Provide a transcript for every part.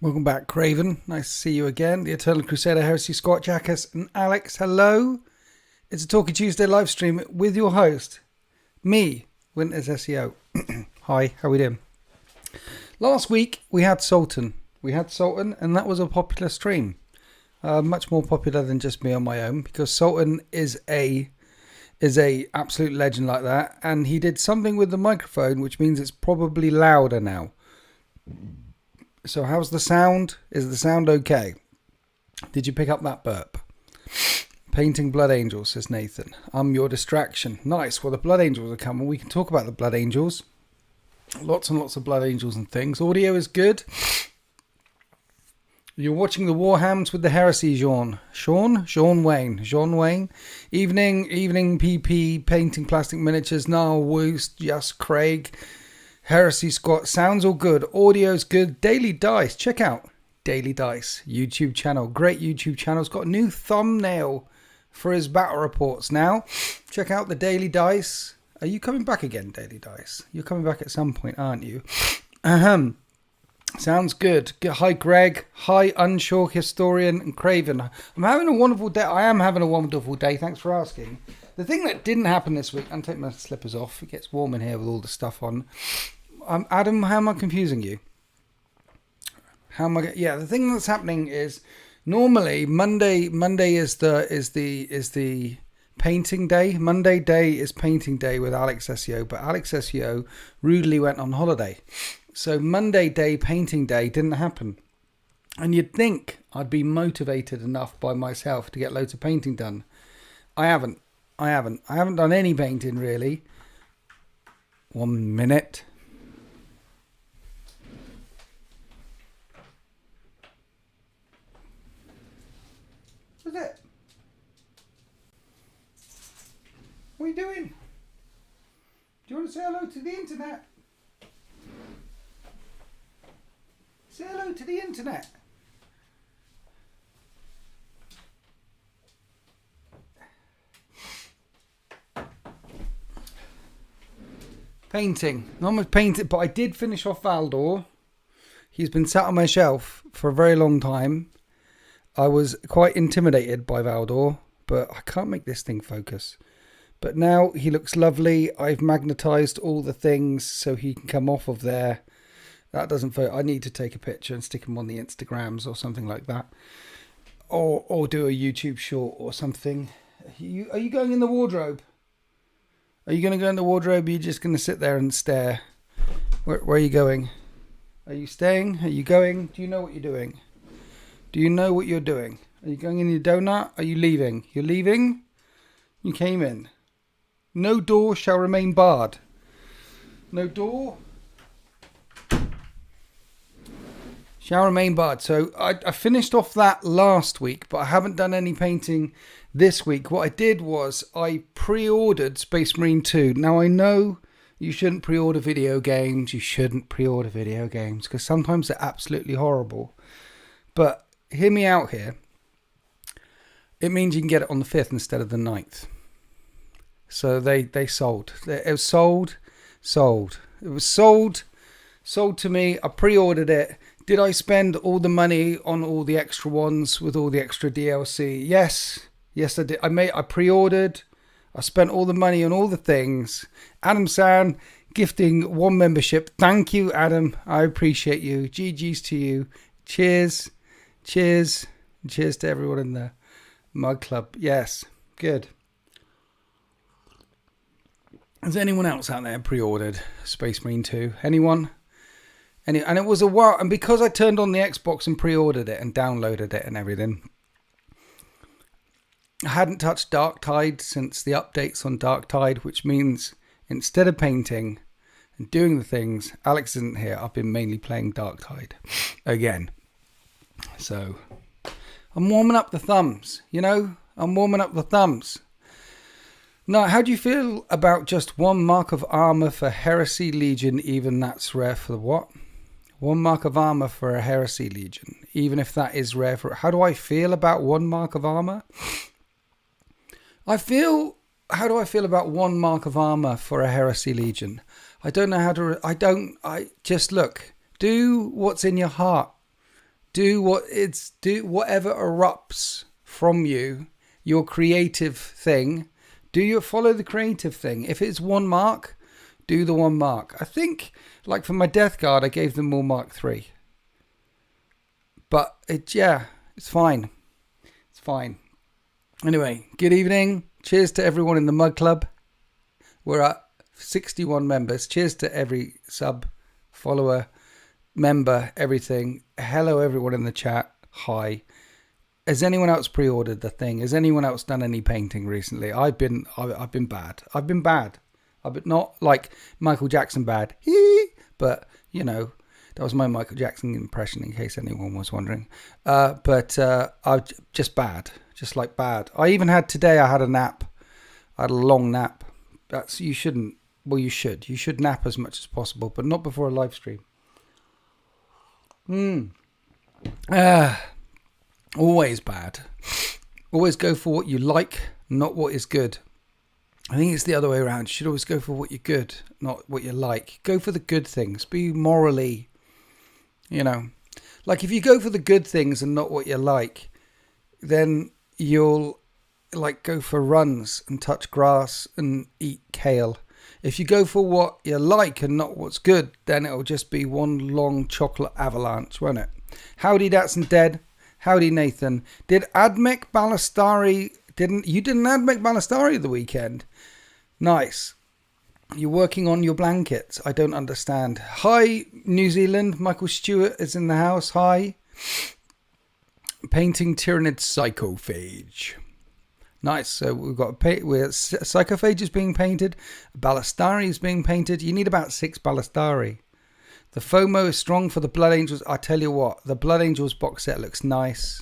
Welcome back, Craven. Nice to see you again. The Eternal Crusader, Heresy, Scott, Jackass, and Alex. Hello. It's a Talking Tuesday live stream with your host, me, Winters SEO. Hi, how we doing? Last week we had Sultan. And that was a popular stream. Much more popular than just me on my own, because Sultan is a absolute legend like that, and he did something with the microphone, which means it's probably louder now. So how's the sound? Is the sound okay? Did you pick up that burp? Painting Blood Angels, says Nathan. I'm your distraction. Nice. Well, the Blood Angels are coming. We can talk about the Blood Angels. Lots and lots of Blood Angels and things. Audio is good. You're watching the Warhams with the Heresy, Jean Wayne. Evening, PP, painting plastic miniatures. Now, Woost, yes, Craig. Heresy Scott, sounds all good, audio's good. Daily Dice, check out Daily Dice YouTube channel, great YouTube channel. It's got a new thumbnail for his battle reports now. Check out the Daily Dice. Are you coming back again, Daily Dice? You're coming back at some point, aren't you? Sounds good. Hi Greg, hi Unsure Historian and Craven. I'm having a wonderful day. I am having a wonderful day, thanks for asking. The thing that didn't happen this week, I'll take my slippers off, it gets warm in here with all the stuff on. Adam, how am I confusing you? The thing that's happening is normally Monday is the painting day. Monday day is painting day with Alex SEO, but Alex SEO rudely went on holiday. So Monday day, painting day, didn't happen. And you'd think I'd be motivated enough by myself to get loads of painting done. I haven't done any painting really. 1 minute. What's it? What are you doing? Do you want to say hello to the internet? Say hello to the internet. Painting. Not much painting, but I did finish off Valdor. He's been sat on my shelf for a very long time. I was quite intimidated by Valdor, but I can't make this thing focus. But now he looks lovely. I've magnetized all the things so he can come off of there. That doesn't focus. I need to take a picture and stick him on the Instagrams or something like that. Or do a YouTube short or something. Are you going in the wardrobe? Are you going to go in the wardrobe? Or are you just going to sit there and stare? Where are you going? Are you staying? Are you going? Do you know what you're doing? Do you know what you're doing? Are you going in your donut? Are you leaving? You're leaving? You came in. No door shall remain barred. No door shall remain barred. So I finished off that last week, but I haven't done any painting this week. What I did was I pre-ordered Space Marine 2. Now I know you shouldn't pre-order video games. You shouldn't pre-order video games because sometimes they're absolutely horrible. But hear me out here. It means you can get it on the 5th instead of the 9th. So they sold. It was sold. It was sold to me. I pre-ordered it. Did I spend all the money on all the extra ones with all the extra DLC? Yes, I did. I pre-ordered. I spent all the money on all the things. Adam San gifting 1 membership. Thank you, Adam. I appreciate you. GG's to you. Cheers. Cheers to everyone in the mug club. Yes, good. Has anyone else out there pre-ordered Space Marine 2? Anyone? And it was a while, and because I turned on the Xbox and pre-ordered it and downloaded it and everything, I hadn't touched Darktide since the updates on Darktide, which means instead of painting and doing the things, Alex isn't here. I've been mainly playing Darktide again. So I'm warming up the thumbs, I'm warming up the thumbs. Now, how do you feel about just 1 mark of armor for Heresy Legion, even that's rare for the what? 1 mark of armor for a Heresy Legion, even if that is rare for... How do I feel about 1 mark of armor? How do I feel about 1 mark of armor for a Heresy Legion? I don't know how to... I just look. Do what's in your heart. do whatever erupts from you, your creative thing. Follow the creative thing. If it's 1 mark, do the 1 mark. I think, like for my Death Guard, I gave them all Mark 3. But it's fine. It's fine. Anyway, good evening. Cheers to everyone in the Mug Club. We're at 61 members. Cheers to every sub, follower, member, everything. Hello, everyone in the chat. Hi. Has anyone else pre-ordered the thing? Has anyone else done any painting recently? I've been bad. I've been bad. I've been not like Michael Jackson bad. But, you know, that was my Michael Jackson impression in case anyone was wondering. But I'm just bad. Just like bad. I had a nap. I had a long nap. You shouldn't. Well, you should. You should nap as much as possible, but not before a live stream. Always bad. Always go for what you like, not what is good. I think it's the other way around. You should always go for what you're good, not what you like. Go for the good things. Be morally, like if you go for the good things and not what you like, then you'll like go for runs and touch grass and eat kale. If you go for what you like and not what's good, then it'll just be one long chocolate avalanche, won't it? Howdy, that's dead. Howdy, Nathan. Did Admech Balastari... You didn't Admech Balastari the weekend? Nice. You're working on your blankets. I don't understand. Hi, New Zealand. Michael Stewart is in the house. Hi. Painting Tyrannid Psychophage. Nice. So we've got Psychophage is being painted. Balastari is being painted. You need about 6 Balastari. The FOMO is strong for the Blood Angels. I tell you what, the Blood Angels box set looks nice.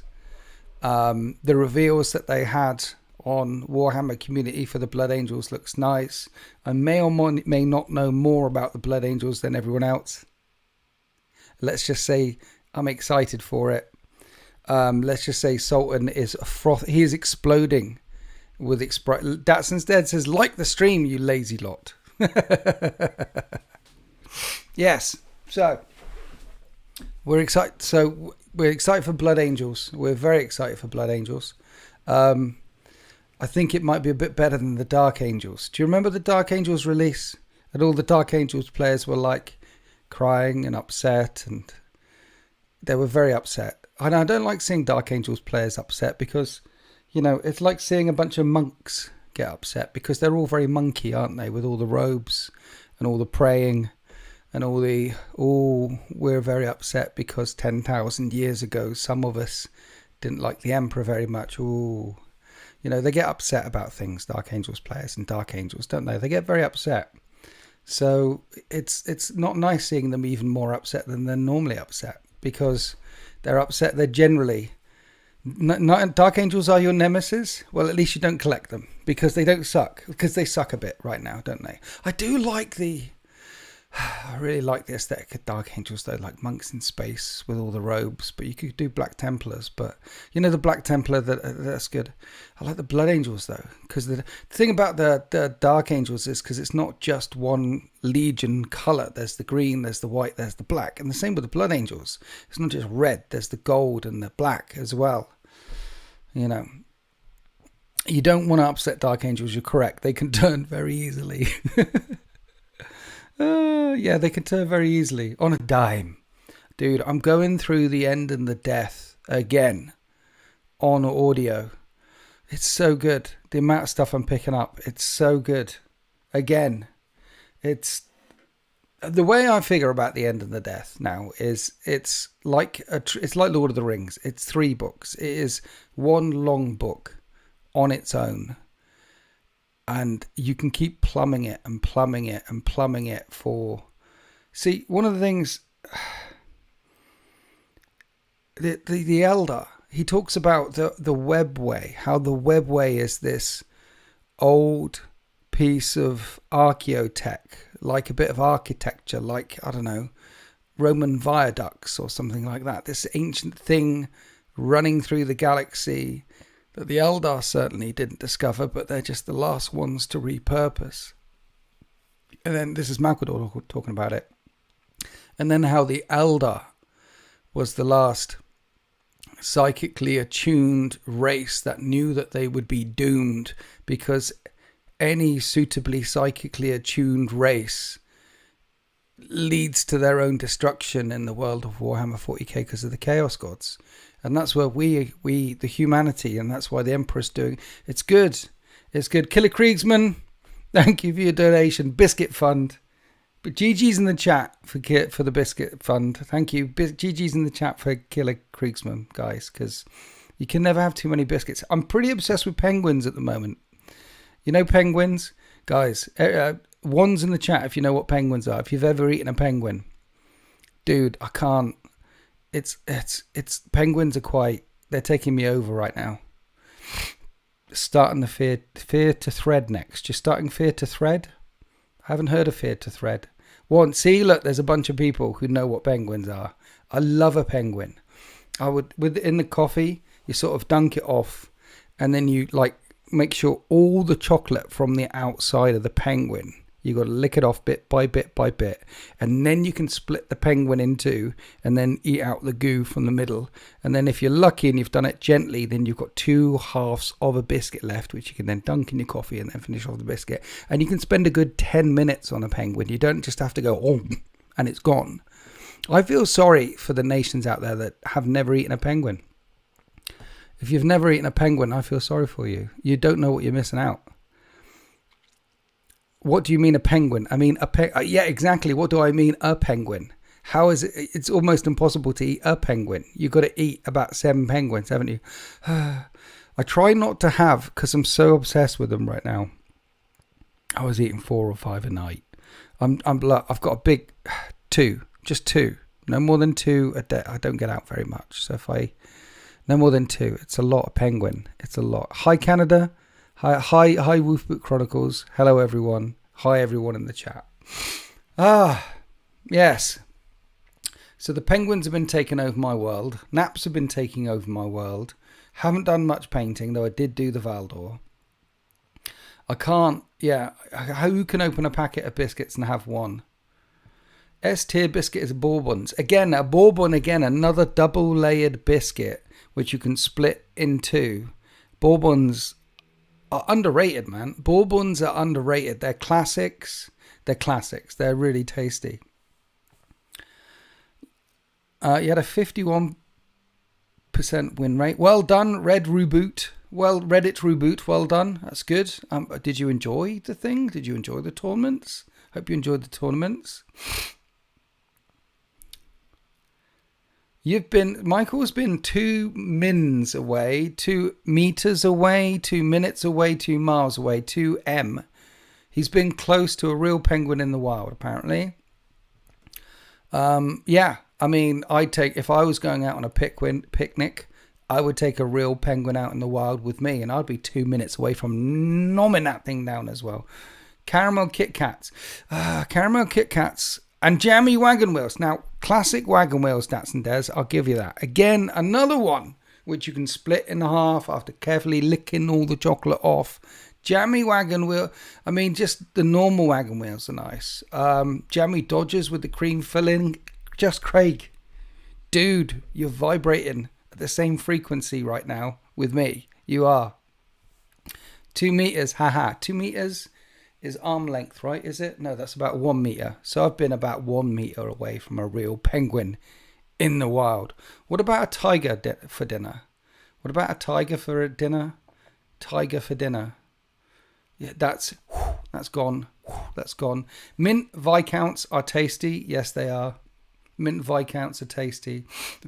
The reveals that they had on Warhammer Community for the Blood Angels looks nice. I may or may not know more about the Blood Angels than everyone else. Let's just say I'm excited for it. Let's just say Sultan is he is exploding with Datson's Dead says, like the stream, you lazy lot. Yes. So we're excited. We're excited for Blood Angels. We're very excited for Blood Angels. I think it might be a bit better than the Dark Angels. Do you remember the Dark Angels release? And all the Dark Angels players were like crying and upset, and they were very upset. And I don't like seeing Dark Angels players upset because, it's like seeing a bunch of monks get upset because they're all very monkey, aren't they? With all the robes and all the praying. And we're very upset because 10,000 years ago, some of us didn't like the Emperor very much. They get upset about things, Dark Angels players and Dark Angels, don't they? They get very upset. So it's not nice seeing them even more upset than they're normally upset because they're upset. They're generally... Dark Angels are your nemesis. Well, at least you don't collect them because they don't suck. Because they suck a bit right now, don't they? I really like the aesthetic of Dark Angels, though, like monks in space with all the robes. But you could do Black Templars. But, the Black Templar, that's good. I like the Blood Angels, though. Because the thing about the Dark Angels is because it's not just one Legion colour. There's the green, there's the white, there's the black. And the same with the Blood Angels. It's not just red. There's the gold and the black as well. You don't want to upset Dark Angels. You're correct. They can turn very easily. They can turn very easily on a dime. Dude, I'm going through the End and the Death again on audio. It's so good. The amount of stuff I'm picking up, it's so good. Again, it's the way I figure about the End and the Death now is it's like Lord of the Rings. It's 3 books. It is one long book on its own. And you can keep plumbing it and plumbing it and plumbing it for... See, one of the things... The Elder, he talks about the webway, how the webway is this old piece of archaeotech, like a bit of architecture, like, I don't know, Roman viaducts or something like that. This ancient thing running through the galaxy... that the Eldar certainly didn't discover, but they're just the last ones to repurpose. And then this is Malkador talking about it. And then how the Eldar was the last psychically attuned race that knew that they would be doomed, because any suitably psychically attuned race leads to their own destruction in the world of Warhammer 40k because of the Chaos Gods. And that's where we the humanity, and that's why the Emperor's doing. It's good. It's good. Killer Kriegsman, thank you for your donation. Biscuit Fund. But GG's in the chat for the Biscuit Fund. Thank you. GG's in the chat for Killer Kriegsman, guys, because you can never have too many biscuits. I'm pretty obsessed with penguins at the moment. You know penguins? Guys, one's in the chat if you know what penguins are. If you've ever eaten a penguin. Dude, I can't. It's penguins are they're taking me over right now. Starting the fear to thread next. You're starting fear to thread? I haven't heard of fear to thread. See, look, there's a bunch of people who know what penguins are. I love a penguin. In the coffee, you sort of dunk it off, and then you make sure all the chocolate from the outside of the penguin, you got to lick it off bit by bit by bit, and then you can split the penguin in two and then eat out the goo from the middle. And then if you're lucky and you've done it gently, then you've got 2 halves of a biscuit left, which you can then dunk in your coffee and then finish off the biscuit. And you can spend a good 10 minutes on a penguin. You don't just have to go and it's gone. I feel sorry for the nations out there that have never eaten a penguin. If you've never eaten a penguin, I feel sorry for you. You don't know what you're missing out. What do you mean a penguin? I mean yeah, exactly. What do I mean a penguin? How is it? It's almost impossible to eat a penguin. You've got to eat about 7 penguins, haven't you? I try not to have, because I'm so obsessed with them right now. I was eating 4 or 5 a night. I've got a big 2, just 2. No more than 2 a day. I don't get out very much, so no more than 2. It's a lot of penguin. It's a lot. Hi Canada. Hi Wolfboot Chronicles. Hello everyone. Hi everyone in the chat. Yes. So the penguins have been taking over my world. Naps have been taking over my world. Haven't done much painting, though I did do the Valdor. I can't, who can open a packet of biscuits and have one? S-tier biscuit is a Bourbons. Again, another double layered biscuit, which you can split in 2. Bourbons are underrated, man. Bourbons are underrated. They're classics. They're really tasty. You had a 51% win rate. Well done, Reddit Reboot. Well done. That's good. Did you enjoy the thing? Did you enjoy the tournaments? Hope you enjoyed the tournaments. Michael's been 2 mins away, 2 meters away, 2 minutes away, 2 miles away, 2 M. He's been close to a real penguin in the wild, apparently. I mean, if I was going out on a picnic, I would take a real penguin out in the wild with me, and I'd be 2 minutes away from nomming that thing down as well. Caramel Kit Kats. And jammy wagon wheels. Now, classic wagon wheels, Dats and Des, I'll give you that. Again, another one which you can split in half after carefully licking all the chocolate off. Jammy wagon wheel. I mean, just the normal wagon wheels are nice. Jammy Dodgers with the cream filling. Just Craig. Dude, you're vibrating at the same frequency right now with me. You are. 2 meters. 2 meters. Is arm length, right? Is it? No, that's about 1 meter. So I've been about 1 meter away from a real penguin in the wild. What about a tiger for dinner? What about a tiger for a dinner? Tiger for dinner. Yeah, that's gone. That's gone. Mint Viscounts are tasty. Yes, they are. Mint Viscounts are tasty.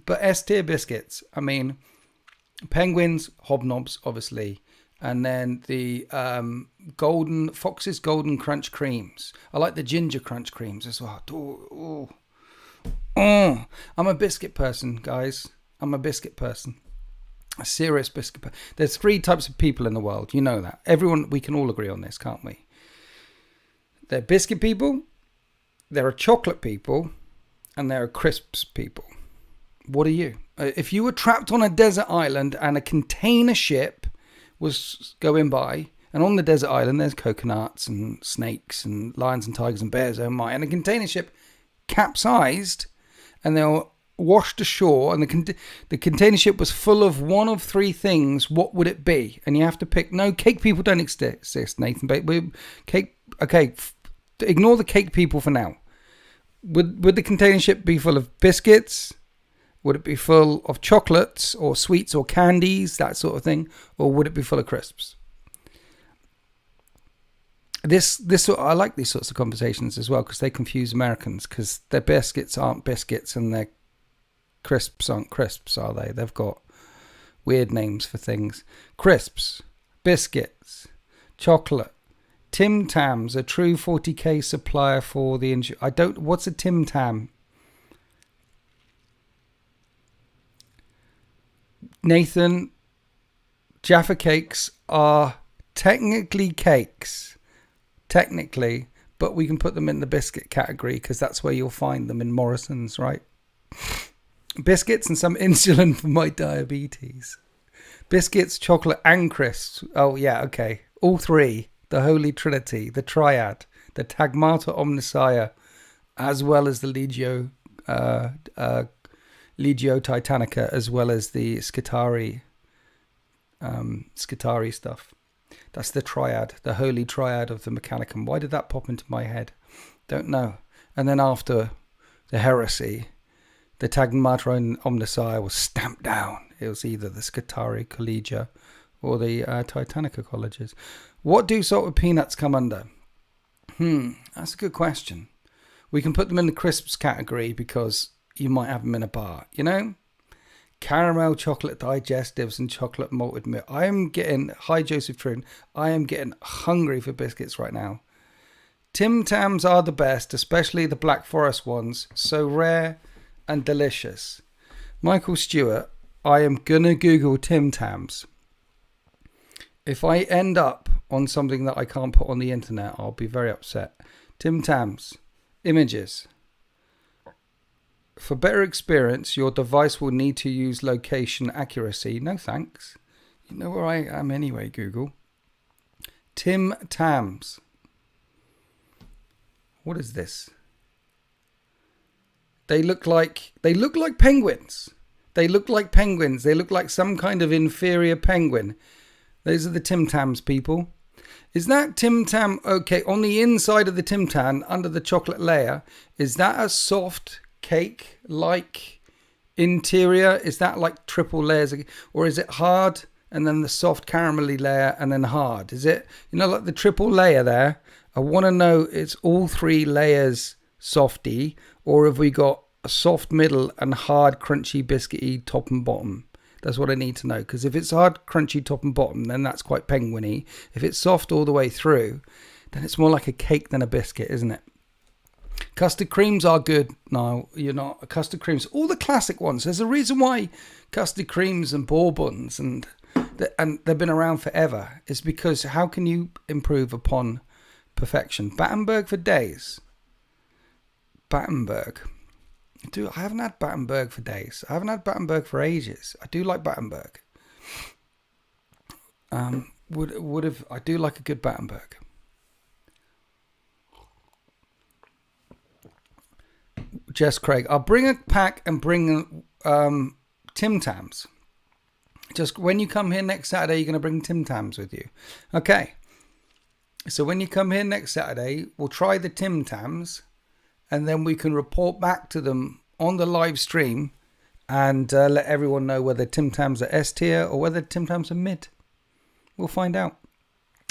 But S-tier biscuits, I mean, penguins, hobnobs, obviously. And then the Fox's Golden Crunch Creams. I like the Ginger Crunch Creams as well. I'm a biscuit person, guys. I'm a biscuit person. A serious biscuit person. There's 3 types of people in the world. You know that. We can all agree on this, can't we? There are biscuit people, there are chocolate people, and there are crisps people. What are you? If you were trapped on a desert island and a container ship was going by, and on the desert island there's coconuts and snakes and lions and tigers and bears, oh my, and the container ship capsized, and there were washed ashore and the container ship was full of one of three things, what would it be? And you have to pick. No, cake people don't exist, Nathan. Okay, ignore the cake people for now. Would the container ship be full of biscuits? Would it be full of chocolates or sweets or candies, that sort of thing? Or would it be full of crisps? I like these sorts of conversations as well because they confuse Americans because their biscuits aren't biscuits and their crisps aren't crisps, are they? They've got weird names for things. Crisps, biscuits, chocolate, Tim Tams, a true 40k supplier for the what's a Tim Tam? Nathan, Jaffa cakes are technically cakes. Technically, but we can put them in the biscuit category because that's where you'll find them in Morrison's, right? Biscuits and some insulin for my diabetes. Biscuits, chocolate, and crisps. Oh, yeah, okay. All three. The Holy Trinity, the Triad, the Tagmata Omnissiah, as well as the Legio Titanica, as well as the Scutari stuff. That's the Triad, the Holy Triad of the Mechanicum. Why did that pop into my head? Don't know. And then after the heresy, the Tagmata Omnissiah was stamped down. It was either the Scutari Collegia or the Titanica colleges. What do salted peanuts come under? That's a good question. We can put them in the crisps category because you might have them in a bar, you know? Caramel, chocolate digestives, and chocolate malted milk. Hi Joseph Trin, I am getting hungry for biscuits right now. Tim Tams are the best, especially the Black Forest ones. So rare and delicious. Michael Stewart, I am gonna Google Tim Tams. If I end up on something that I can't put on the internet, I'll be very upset. Tim Tams, images. For better experience, your device will need to use location accuracy. No thanks. You know where I am anyway, Google. Tim Tams. What is this? They look like penguins. They look like penguins. They look like some kind of inferior penguin. Those are the Tim Tams, people. Is that Tim Tam? Okay, on the inside of the Tim Tam, under the chocolate layer, is that a soft cake-like interior? Is that like triple layers? Or is it hard and then the soft caramelly layer and then hard? Is it, like the triple layer there? I want to know it's all three layers softy, or have we got a soft middle and hard, crunchy, biscuity top and bottom? That's what I need to know, because if it's hard, crunchy top and bottom, then that's quite penguiny. If it's soft all the way through, then it's more like a cake than a biscuit, isn't it? Custard creams are good. No, you're not. Custard creams, all the classic ones. There's a reason why custard creams and bourbons and they've been around forever. It's because how can you improve upon perfection? Battenberg for days. Battenberg. I haven't had Battenberg for days. I haven't had Battenberg for ages. I do like Battenberg. I do like a good Battenberg. Jess Craig, I'll bring a pack and bring Tim Tams. Just when you come here next Saturday, you're going to bring Tim Tams with you. Okay. So when you come here next Saturday, we'll try the Tim Tams. And then we can report back to them on the live stream and let everyone know whether Tim Tams are S tier or whether Tim Tams are mid. We'll find out.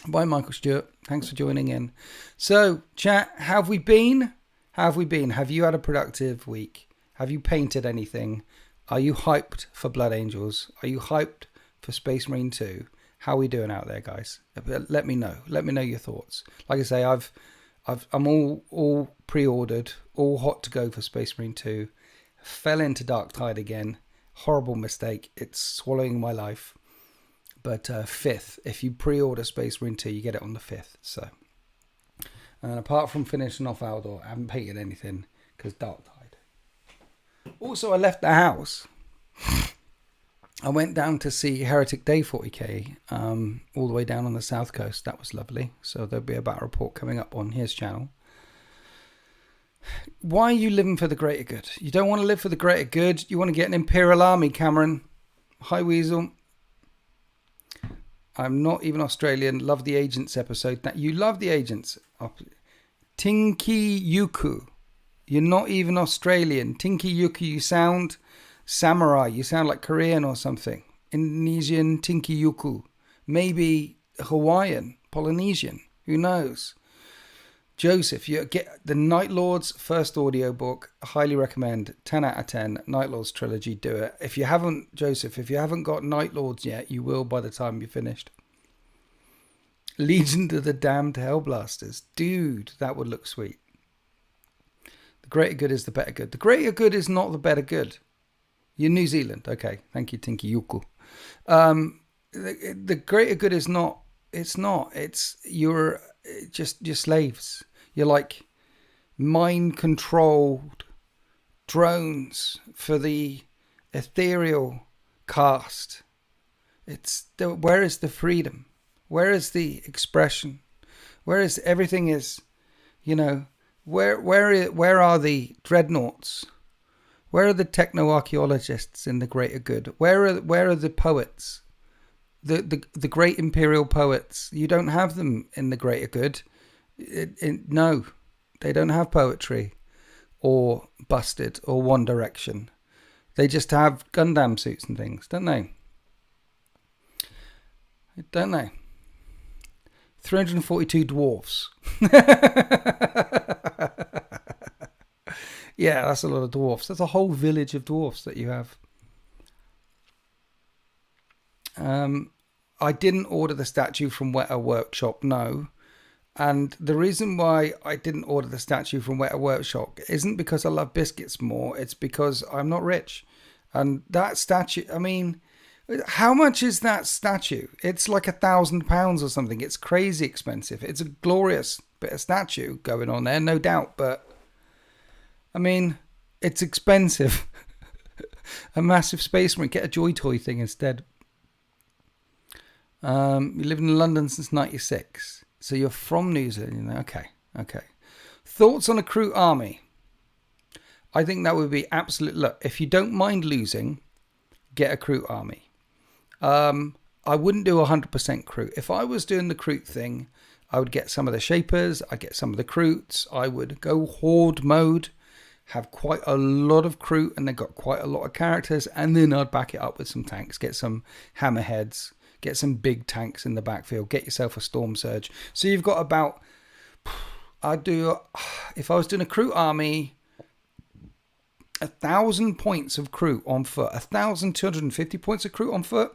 Bye, Michael Stewart. Thanks for joining in. So, chat, how have we been? Have you had a productive week? Have you painted anything? Are you hyped for Blood Angels? Are you hyped for Space Marine 2? How are we doing out there, guys? Let me know. Let me know your thoughts. Like I say, I'm all pre-ordered, all hot to go for Space Marine 2. Fell into Dark Tide again. Horrible mistake. It's swallowing my life. But 5th, if you pre-order Space Marine 2, you get it on the 5th. So, and apart from finishing off Aldor, I haven't painted anything because Dark Tide. Also, I left the house. I went down to see Heretic Day 40k, all the way down on the south coast. That was lovely. So there'll be a battle report coming up on his channel. Why are you living for the greater good? You don't want to live for the greater good. You want to get an imperial army, Cameron. Hi, Weasel. I'm not even Australian. Love the Agents episode. That you love the Agents. Tinky Yuku. You're not even Australian. Tinky Yuku, you sound samurai. You sound like Korean or something. Indonesian, Tinky Yuku. Maybe Hawaiian, Polynesian. Who knows? Joseph, you get the Night Lords first audiobook. Highly recommend. 10 out of 10. Night Lords trilogy. Do it. If you haven't, Joseph, if you haven't got Night Lords yet, you will by the time you're finished. Legion of the Damned Hellblasters. Dude, that would look sweet. The greater good is the better good. The greater good is not the better good. You're New Zealand. Okay. Thank you, Tinky Yuku. The greater good is not. It's not. It's you're slaves. You're like mind-controlled drones for the ethereal caste. Where is the freedom? Where is the expression? Where is everything is, where are the dreadnoughts? Where are the techno-archaeologists in the greater good? Where are the poets? The great imperial poets? You don't have them in the greater good. No, they don't have poetry or Busted or One Direction. They just have Gundam suits and things, don't they? Don't they? 342 dwarfs. Yeah, that's a lot of dwarfs. That's a whole village of dwarfs that you have. I didn't order the statue from Weta Workshop, no. And the reason why I didn't order the statue from Weta Workshop isn't because I love biscuits more. It's because I'm not rich. And that statue, I mean, how much is that statue? It's like £1,000 or something. It's crazy expensive. It's a glorious bit of statue going on there, no doubt. But, I mean, it's expensive. A massive space marine. Get a Joy Toy thing instead. You live in London since 96. So you're from New Zealand. Okay. Thoughts on a Kroot army? I think that would be absolute. Look, if you don't mind losing, get a Kroot army. I wouldn't do 100% Kroot. If I was doing the Kroot thing, I would get some of the Shapers. I'd get some of the Kroots. I would go Horde mode, have quite a lot of Kroot, and they got quite a lot of characters. And then I'd back it up with some tanks. Get some Hammerheads. Get some big tanks in the backfield. Get yourself a Storm Surge. So you've got about... if I was doing a Kroot army, 1,000 points of Kroot on foot. 1,250 points of Kroot on foot.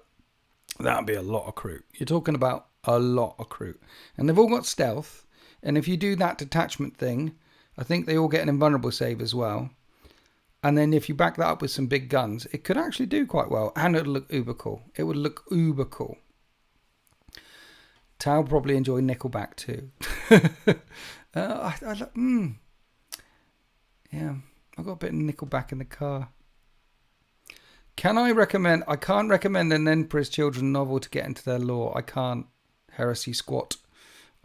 That would be a lot of Kroot. You're talking about a lot of Kroot. And they've all got stealth. And if you do that detachment thing, I think they all get an invulnerable save as well. And then if you back that up with some big guns, it could actually do quite well. And it'll look uber cool. It would look uber cool. Tal probably enjoy Nickelback too. Yeah, I've got a bit of Nickelback in the car. Can I recommend... I can't recommend an Emperor's Children novel to get into their lore. I can't. Heresy squat.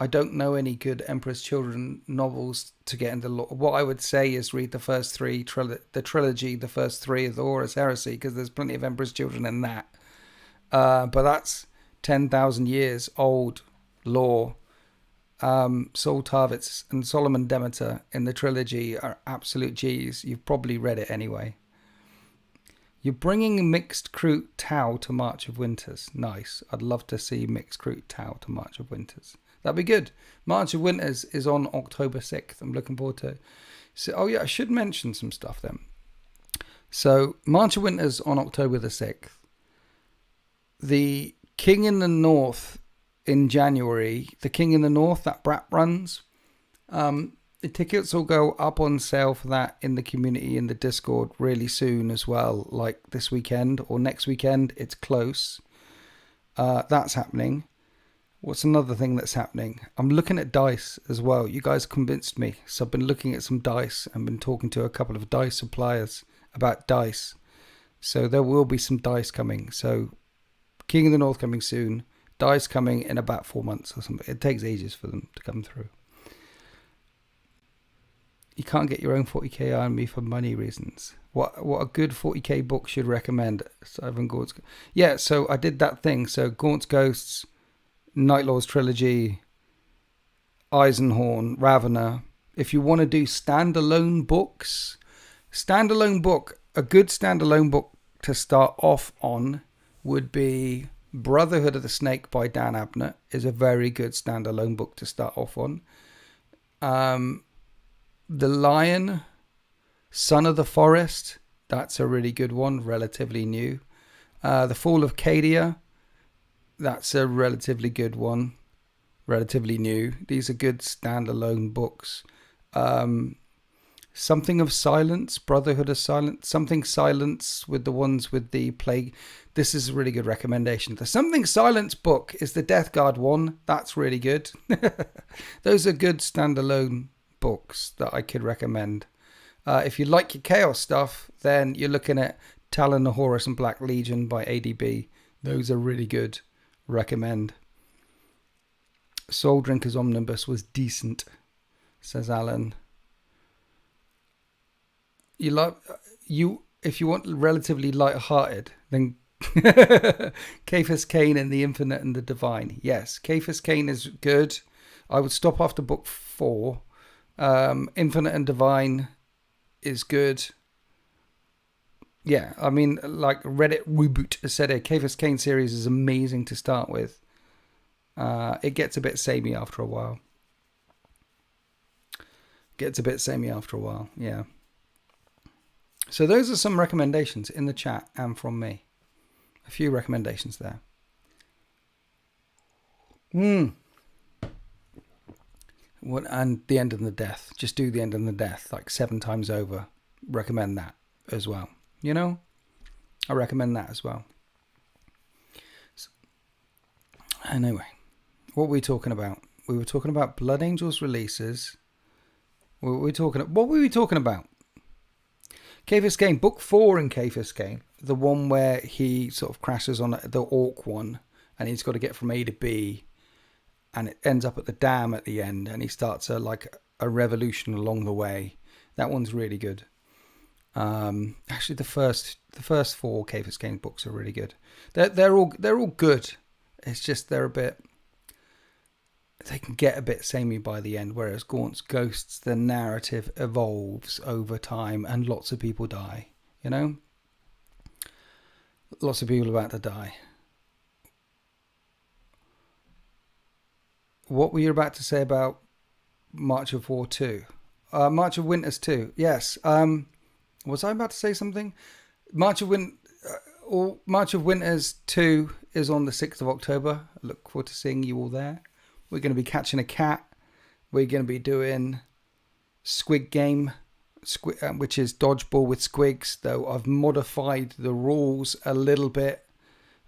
I don't know any good Emperor's Children novels to get into lore. What I would say is read the first three, the trilogy, the first three of the Horus Heresy, because there's plenty of Emperor's Children in that. But that's 10,000 years old lore. Saul Tarvitz and Solomon Demeter in the trilogy are absolute G's. You've probably read it anyway. You're bringing mixed Kroot Tau to March of Winters. Nice. I'd love to see mixed Kroot Tau to March of Winters. That'd be good. March of Winters is on October 6th. I'm looking forward to it. So, oh yeah, I should mention some stuff then. So, March of Winters on October the 6th. The King in the North in January. The King in the North, that Brat runs. The tickets will go up on sale for that in the community, in the Discord really soon as well. Like this weekend or next weekend. It's close. That's happening. What's another thing that's happening? I'm looking at dice as well. You guys convinced me. So I've been looking at some dice and been talking to a couple of dice suppliers about dice. So there will be some dice coming. So King of the North coming soon. Dice coming in about 4 months or something. It takes ages for them to come through. You can't get your own 40k army for money reasons. What a good 40k book should recommend. Ivan Gaunt's. Yeah, so I did that thing. So Gaunt's Ghosts, Night Lords Trilogy, Eisenhorn, Ravener. If you want to do standalone books, a good standalone book to start off on would be Brotherhood of the Snake by Dan Abnett. Is a very good standalone book to start off on. The Lion, Son of the Forest, that's a really good one, relatively new. The Fall of Cadia, that's a relatively good one, relatively new. These are good standalone books. Something of Silence, Brotherhood of Silence, Something Silence with the ones with the plague. This is a really good recommendation. The Something Silence book is the Death Guard one. That's really good. Those are good standalone books that I could recommend. If you like your chaos stuff, then you're looking at Talon of Horus and Black Legion by ADB. Those are really good. Recommend. Soul Drinkers Omnibus was decent, says Alan. If you want relatively light-hearted, then Cephas Cain and the Infinite and the Divine. Yes, Cephas Cain is good. I would stop after book 4. Infinite and Divine is good. Yeah, I mean, like Reddit Reboot said, a Cephas Cain series is amazing to start with. It gets a bit samey after a while. Yeah. So those are some recommendations in the chat and from me. A few recommendations there. What, and the End and the Death. Just do the End and the Death like 7 times over. Recommend that as well. You know, I recommend that as well. So, anyway, what were we talking about? We were talking about Blood Angels releases. What were we talking about? Cephas Cain, book 4 in Cephas Cain, the one where he sort of crashes on the Orc one, and he's got to get from A to B, and it ends up at the dam at the end, and he starts a revolution along the way. That one's really good. Actually, the first 4 Cephas Cain books are really good. They're all good. It's just they can get a bit samey by the end, whereas Gaunt's Ghosts, the narrative evolves over time and lots of people die, you know? Lots of people about to die. What were you about to say about March of War 2? March of Winters 2, yes. Was I about to say something? March of Winters 2 is on the 6th of October. I look forward to seeing you all there. We're going to be catching a cat. We're going to be doing Squig Game, which is dodgeball with squigs, though I've modified the rules a little bit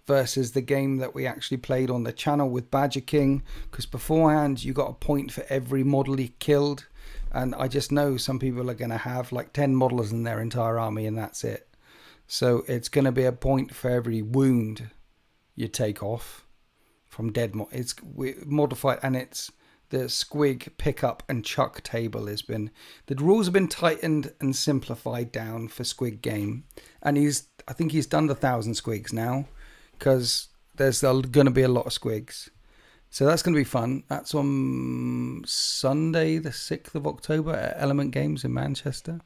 versus the game that we actually played on the channel with Badger King, because beforehand you got a point for every model you killed, and I just know some people are going to have like 10 models in their entire army and that's it. So it's going to be a point for every wound you take off from dead. It's modified, and it's the squig pickup and chuck table the rules have been tightened and simplified down for Squig Game, and I think he's done the 1,000 squigs now, because there's going to be a lot of squigs. So that's going to be fun. That's on Sunday the 6th of October at Element Games in Manchester.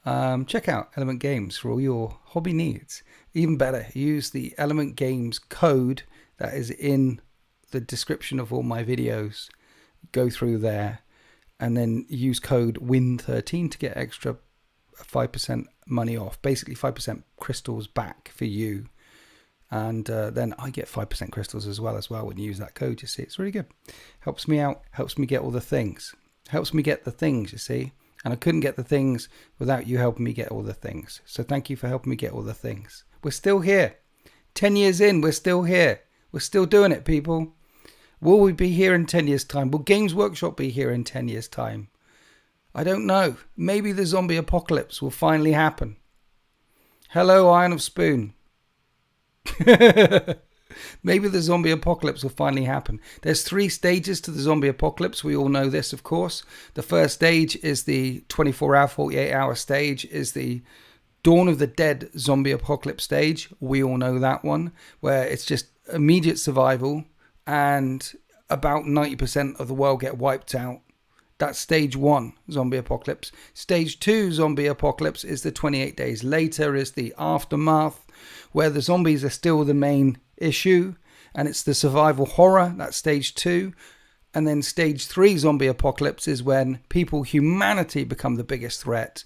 Check out Element Games for all your hobby needs. Even better, use the Element Games code that is in the description of all my videos. Go through there and then use code WIN13 to get extra 5% money off. Basically 5% crystals back for you. And then I get 5% crystals as well when you use that code, you see. It's really good. Helps me out, helps me get all the things. Helps me get the things, you see. And I couldn't get the things without you helping me get all the things. So thank you for helping me get all the things. We're still here. 10 years in, we're still here. We're still doing it, people. Will we be here in 10 years' time? Will Games Workshop be here in 10 years' time? I don't know. Maybe the zombie apocalypse will finally happen. Hello, Iron of Spoon. Maybe the zombie apocalypse will finally happen. There's 3 stages to the zombie apocalypse. We all know this, of course. The first stage is the 24-hour, 48-hour stage, is the Dawn of the Dead zombie apocalypse stage. We all know that one, where it's just immediate survival and about 90% of the world get wiped out. That's stage 1 zombie apocalypse. Stage 2 zombie apocalypse is the 28 days later, is the aftermath, where the zombies are still the main issue, and it's the survival horror. That's stage 2. And then stage 3 zombie apocalypse is when humanity become the biggest threat,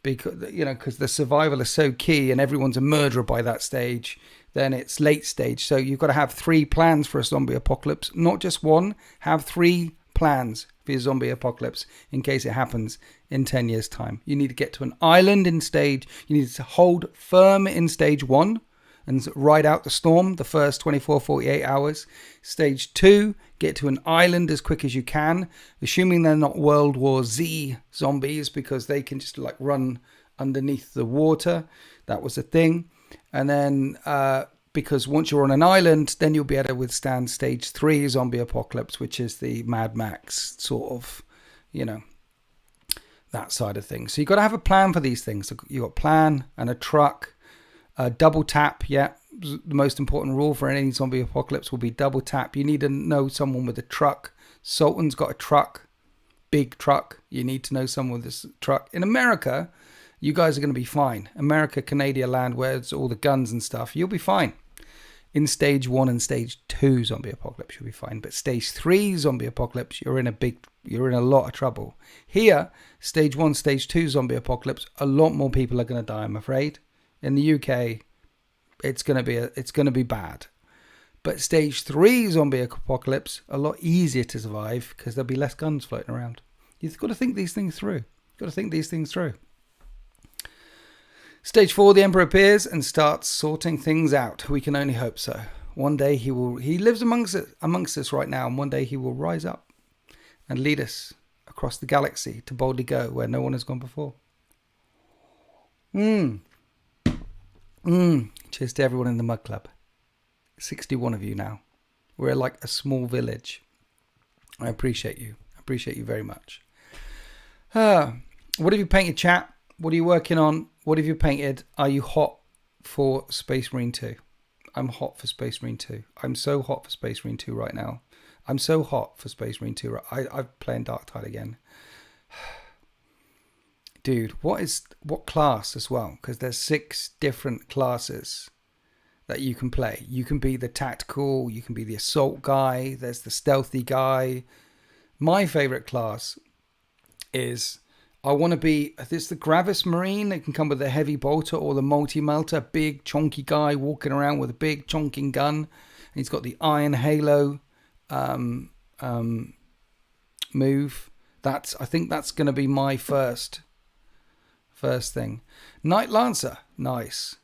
because the survival is so key and everyone's a murderer by that stage. Then it's late stage. So you've got to have 3 plans for a zombie apocalypse, not just one. Have 3 plans for your zombie apocalypse in case it happens in 10 years' time. You need to get to an island you need to hold firm in stage 1 and ride out the storm the first 24, 48 hours. Stage 2, get to an island as quick as you can, assuming they're not World War Z zombies, because they can just run underneath the water. That was a thing. And then because once you're on an island, then you'll be able to withstand stage 3 zombie apocalypse, which is the Mad Max sort of, that side of things. So you've got to have a plan for these things. So you've got a plan and a truck, double tap. Yeah, the most important rule for any zombie apocalypse will be double tap. You need to know someone with a truck. Sultan's got a truck, big truck. You need to know someone with this truck. In America, you guys are going to be fine. America, Canada land, where it's all the guns and stuff, you'll be fine. In stage 1 and stage 2 zombie apocalypse, you'll be fine. But stage 3 zombie apocalypse, you're in a lot of trouble. Here, stage 1, stage 2 zombie apocalypse, a lot more people are going to die, I'm afraid. In the UK, it's going to be bad. But stage 3 zombie apocalypse, a lot easier to survive because there'll be less guns floating around. You've got to think these things through. Stage 4, the Emperor appears and starts sorting things out. We can only hope so. One day he lives amongst us right now, and one day he will rise up and lead us across the galaxy to boldly go where no one has gone before. Cheers to everyone in the Mug Club. 61 of you now. We're like a small village. I appreciate you. I appreciate you very much. What have you painted, chat? What are you working on? What have you painted? Are you hot for Space Marine 2? I'm hot for Space Marine 2. I'm so hot for Space Marine 2 right now. I'm so hot for Space Marine 2. I'm playing Dark Tide again. Dude, what class as well? Because there's 6 different classes that you can play. You can be the tactical, you can be the assault guy, there's the stealthy guy. My favorite class is, I want to be, it's the Gravis Marine. It can come with a heavy bolter or the multi-melter, big chonky guy walking around with a big chonking gun. And he's got the Iron Halo move. I think that's going to be my first thing. Knight Lancer, nice.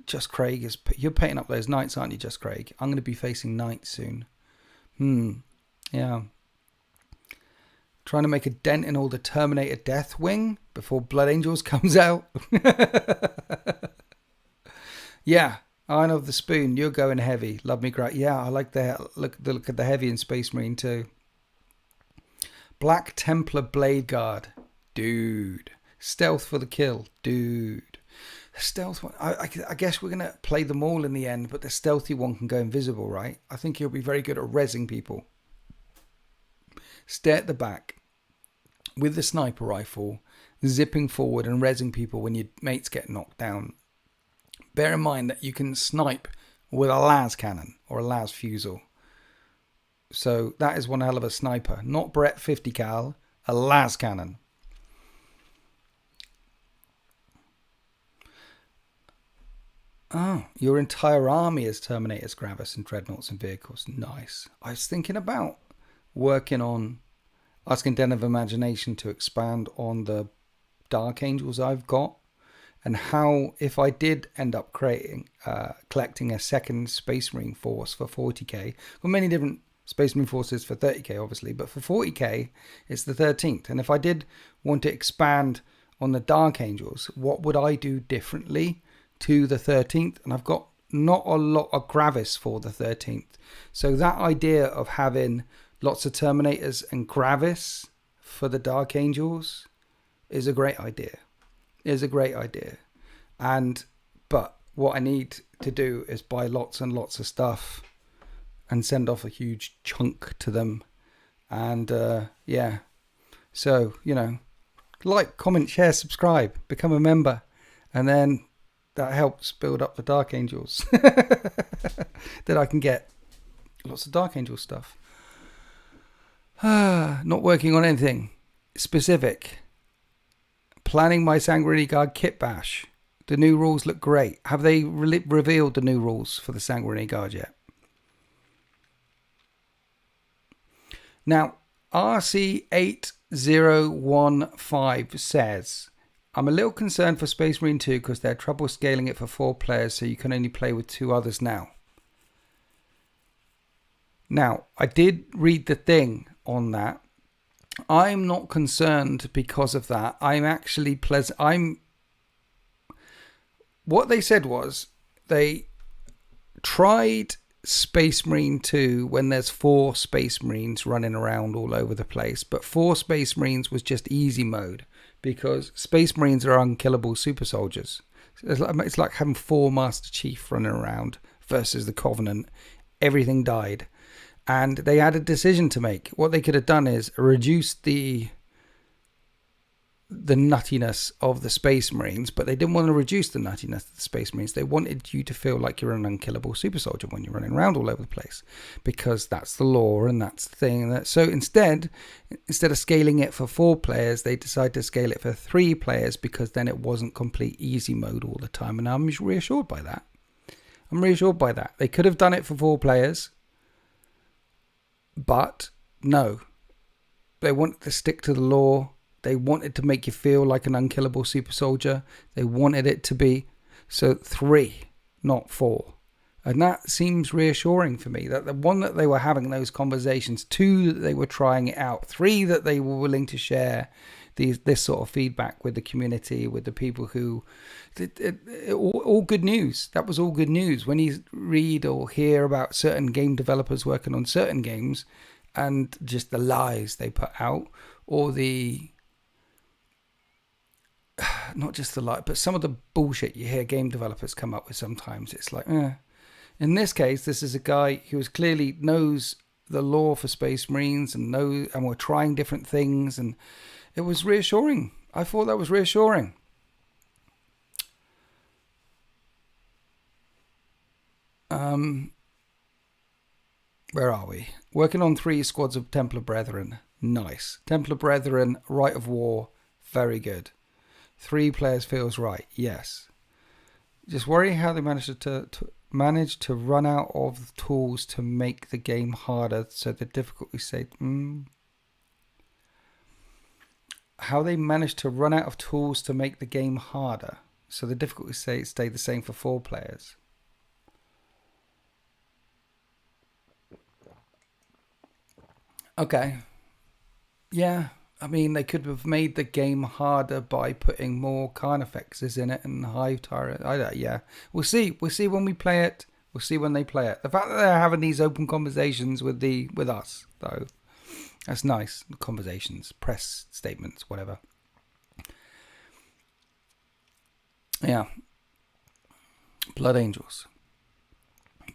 Just Craig you're painting up those knights, aren't you, Just Craig? I'm going to be facing knights soon. Yeah. Trying to make a dent in all the Terminator Deathwing before Blood Angels comes out. Yeah, Iron of the Spoon, you're going heavy. Love me great. Yeah, I like the look at the heavy in Space Marine too. Black Templar Blade Guard, dude. Stealth for the kill, dude. The stealth one, I guess we're gonna play them all in the end, but the stealthy one can go invisible, right? I think he'll be very good at rezzing people. Stay at the back with the sniper rifle, zipping forward and rezzing people when your mates get knocked down. Bear in mind that you can snipe with a las cannon or a las fusel. So that is one hell of a sniper. Not Brett 50 cal, a las cannon. Oh, your entire army is Terminators, Gravis, and Dreadnoughts and vehicles. Nice. I was thinking about working on asking Den of Imagination to expand on the Dark Angels I've got, and how, if I did end up collecting a second Space Marine force for 40k, well, many different Space Marine forces for 30k obviously, but for 40k it's the 13th, and if I did want to expand on the Dark Angels, what would I do differently to the 13th? And I've got not a lot of Gravis for the 13th. So that idea of having lots of Terminators and Gravis for the Dark Angels is a great idea. But what I need to do is buy lots and lots of stuff and send off a huge chunk to them. And yeah. So, like, comment, share, subscribe, become a member. And then that helps build up the Dark Angels. That I can get lots of Dark Angel stuff. Not working on anything specific. Planning my Sanguinary Guard kit bash. The new rules look great. Have they revealed the new rules for the Sanguinary Guard yet? Now, RC8015 says, I'm a little concerned for Space Marine 2 because they had trouble scaling it for 4 players, so you can only play with 2 others now. Now, I did read the thing on that. I'm not concerned because of that. I'm actually pleasant. What they said was they tried Space Marine 2 when there's 4 Space Marines running around all over the place, but 4 Space Marines was just easy mode because Space Marines are unkillable super soldiers. It's like having 4 Master Chief running around versus the Covenant. Everything died, and they had a decision to make. What they could have done is reduce the nuttiness of the Space Marines, but they didn't want to reduce the nuttiness of the Space Marines. They wanted you to feel like you're an unkillable super soldier when you're running around all over the place, because that's the law and that's the thing. So instead of scaling it for 4 players, they decided to scale it for 3 players, because then it wasn't complete easy mode all the time, and I'm reassured by that. They could have done it for 4 players, but no, they wanted to stick to the law. They wanted to make you feel like an unkillable super soldier. They wanted it to be 3, not 4. And that seems reassuring for me, that the 1 that they were having those conversations, 2 that they were trying it out, 3 that they were willing to share this sort of feedback with the community, with the people who... all good news. That was all good news. When you read or hear about certain game developers working on certain games and just the lies they put out, or the... not just the lie, but some of the bullshit you hear game developers come up with sometimes, it's like, In this case, this is a guy who clearly knows the law for Space Marines and we're trying different things, and it was reassuring. I thought that was reassuring. Where are we? Working on 3 squads of Templar Brethren. Nice. Templar Brethren, Rite of War, very good. 3 players feels right. Yes. Just worry how they managed to run out of tools to make the game harder, so the difficulty stayed. How they managed to run out of tools to make the game harder, so the difficulty stayed the same for 4 players. Okay. Yeah. I mean, they could have made the game harder by putting more Carnifexes in it and Hive Tyrant. Yeah, we'll see. We'll see when we play it. We'll see when they play it. The fact that they're having these open conversations with us, though, that's nice. Conversations, press statements, whatever. Yeah. Blood Angels.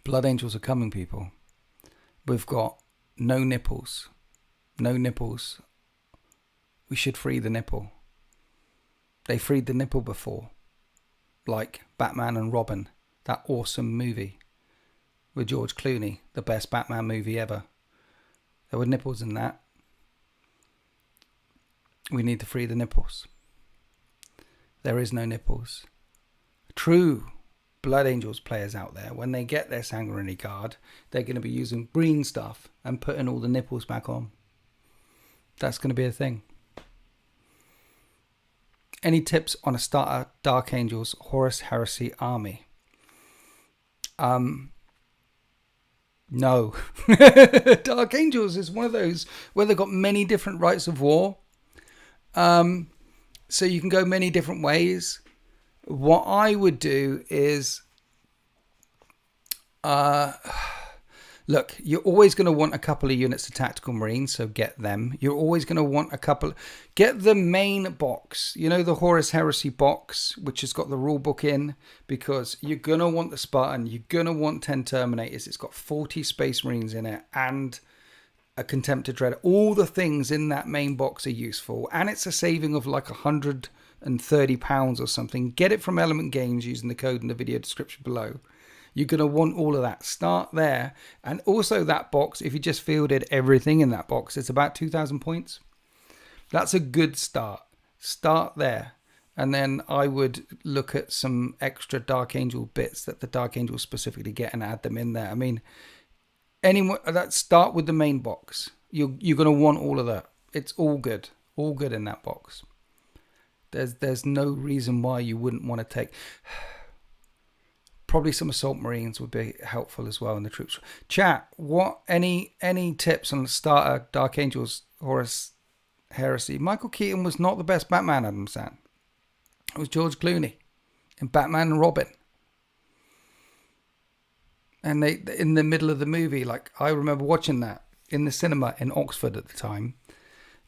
Blood Angels are coming, people. We've got no nipples. No nipples. We should free the nipple. They freed the nipple before. Like Batman and Robin. That awesome movie. With George Clooney. The best Batman movie ever. There were nipples in that. We need to free the nipples. There is no nipples. True Blood Angels players out there, when they get their Sanguinary Guard, they're going to be using green stuff and putting all the nipples back on. That's going to be a thing. Any tips on a starter Dark Angels Horus Heresy army? No. Dark Angels is one of those where they've got many different rites of war. So you can go many different ways. What I would do is Look, you're always going to want a couple of units of tactical marines, so get them. You're always going to want a couple. Get the main box. You know, the Horus Heresy box, which has got the rule book in, because you're going to want the Spartan. You're going to want 10 Terminators. It's got 40 Space Marines in it and a Contemptor Dread. All the things in that main box are useful, and it's a saving of like £130 or something. Get it from Element Games using the code in the video description below. You're going to want all of that. Start there. And also that box, if you just fielded everything in that box, it's about 2,000 points. That's a good start. Start there. And then I would look at some extra Dark Angel bits that the Dark Angels specifically get and add them in there. I mean, anyone that start with the main box. You're going to want all of that. It's all good. All good in that box. There's no reason why you wouldn't want to take... Probably some Assault Marines would be helpful as well in the troops. Chat, what any tips on the starter Dark Angels Horus Heresy? Michael Keaton was not the best Batman, Adam San. It was George Clooney in Batman and Robin. And they in the middle of the movie, like I remember watching that in the cinema in Oxford at the time.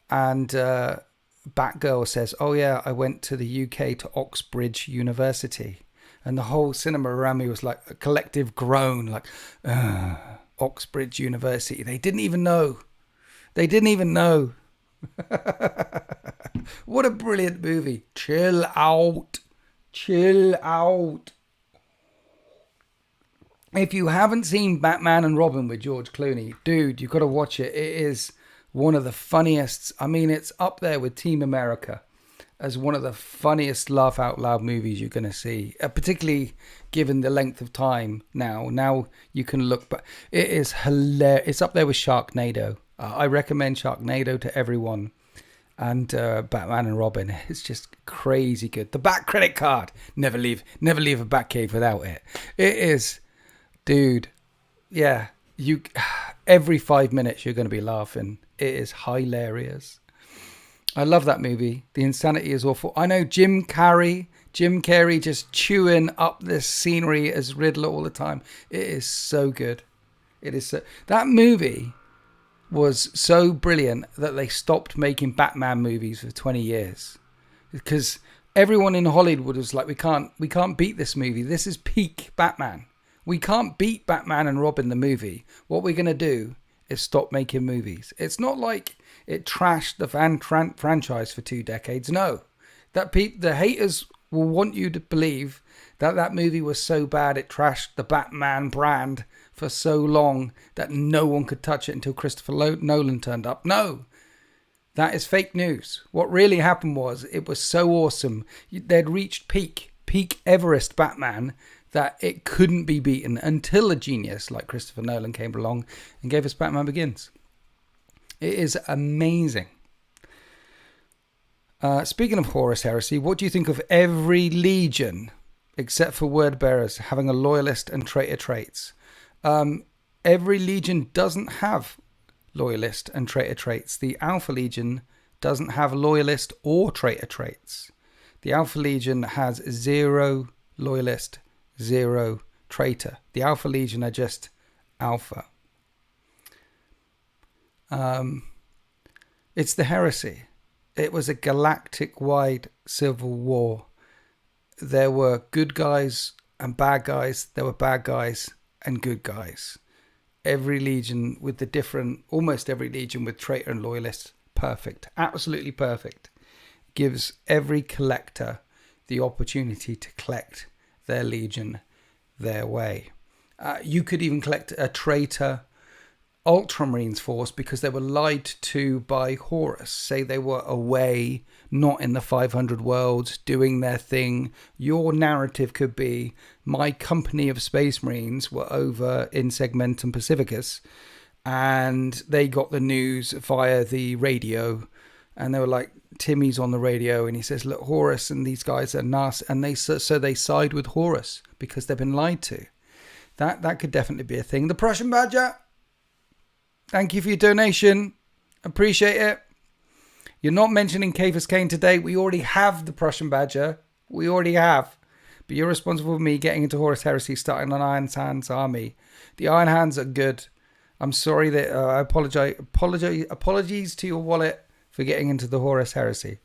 And Batgirl says, "Oh yeah, I went to the UK to Oxbridge University." And the whole cinema around me was like a collective groan, like, Oxbridge University. They didn't even know. They didn't even know. What a brilliant movie. Chill out. Chill out. If you haven't seen Batman and Robin with George Clooney, dude, you've got to watch it. It is one of the funniest. I mean, it's up there with Team America as one of the funniest laugh out loud movies you're going to see, particularly given the length of time now. Now you can look, but it is hilarious. It's up there with Sharknado. I recommend Sharknado to everyone. And Batman and Robin, it's just crazy good. The Bat credit card, never leave a Bat cave without it. It is, dude. Yeah, every 5 minutes you're going to be laughing. It is hilarious. I love that movie. The insanity is awful. I know Jim Carrey just chewing up this scenery as Riddler all the time. It is so good. It is so... That movie was so brilliant that they stopped making Batman movies for 20 years. Because everyone in Hollywood was like, we can't beat this movie. This is peak Batman. We can't beat Batman and Robin the movie. What we're going to do is stop making movies. It's not like it trashed the franchise for 2 decades. No, the haters will want you to believe that movie was so bad it trashed the Batman brand for so long that no one could touch it until Christopher Nolan turned up. No, that is fake news. What really happened was it was so awesome. They'd reached peak Everest Batman that it couldn't be beaten until a genius like Christopher Nolan came along and gave us Batman Begins. It is amazing. Speaking of Horus Heresy, what do you think of every legion, except for word bearers, having a loyalist and traitor traits? Every legion doesn't have loyalist and traitor traits. The Alpha Legion doesn't have loyalist or traitor traits. The Alpha Legion has 0 loyalist, 0 traitor. The Alpha Legion are just alpha. It's the heresy. It was a galactic-wide civil war. There were good guys and bad guys. There were bad guys and good guys. Every legion with almost every legion with traitor and loyalist, perfect. Absolutely perfect. Gives every collector the opportunity to collect their legion their way. You could even collect a traitor Ultramarines force because they were lied to by Horus. Say they were away, not in the 500 worlds, doing their thing. Your narrative could be, my company of Space Marines were over in Segmentum Pacificus and they got the news via the radio and they were like, Timmy's on the radio and he says, look, Horus and these guys are nasty, and they side with Horus because they've been lied to. That could definitely be a thing. The Prussian Badger, thank you for your donation. Appreciate it. You're not mentioning Caphas Kane today. We already have the Prussian Badger. We already have. But you're responsible for me getting into Horus Heresy, starting an Iron Hands army. The Iron Hands are good. I'm sorry that I apologies to your wallet for getting into the Horus Heresy.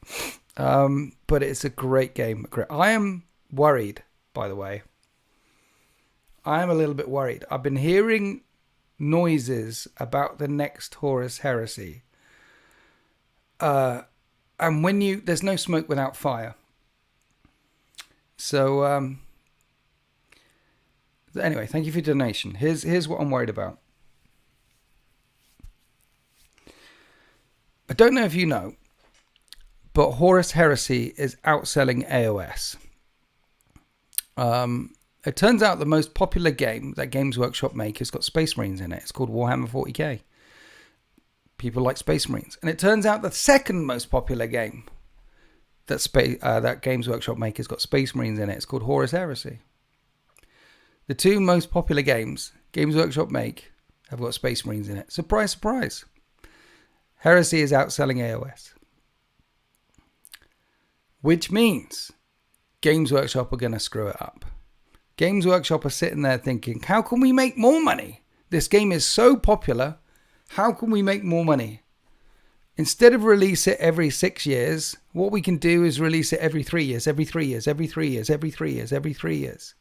But it's a great game. I am worried, by the way. I am a little bit worried. I've been hearing noises about the next Horus Heresy. And there's no smoke without fire. So, anyway, thank you for your donation. Here's what I'm worried about. I don't know if you know, but Horus Heresy is outselling AOS. It turns out the most popular game that Games Workshop make has got Space Marines in it. It's called Warhammer 40k. People like Space Marines. And it turns out the second most popular game that Games Workshop make has got Space Marines in it. It's called Horus Heresy. The two most popular games Games Workshop make have got Space Marines in it. Surprise, surprise. Heresy is outselling AOS. Which means Games Workshop are going to screw it up. Games Workshop are sitting there thinking, how can we make more money? This game is so popular. How can we make more money? Instead of release it every 6 years, what we can do is release it every 3 years, every 3 years, every 3 years, every 3 years, every 3 years.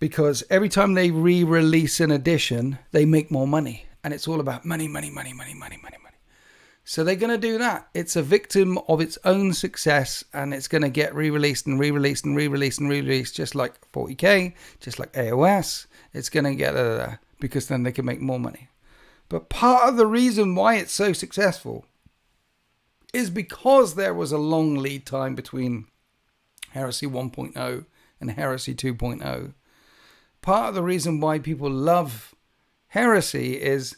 Because every time they re-release an edition, they make more money. And it's all about money, money, money, money, money, money, money. So they're going to do that. It's a victim of its own success, and it's going to get re-released and re-released and re-released and re-released, just like 40k, just like AOS. It's going to get because then they can make more money. But part of the reason why it's so successful is because there was a long lead time between Heresy 1.0 and Heresy 2.0. Part of the reason why people love Heresy is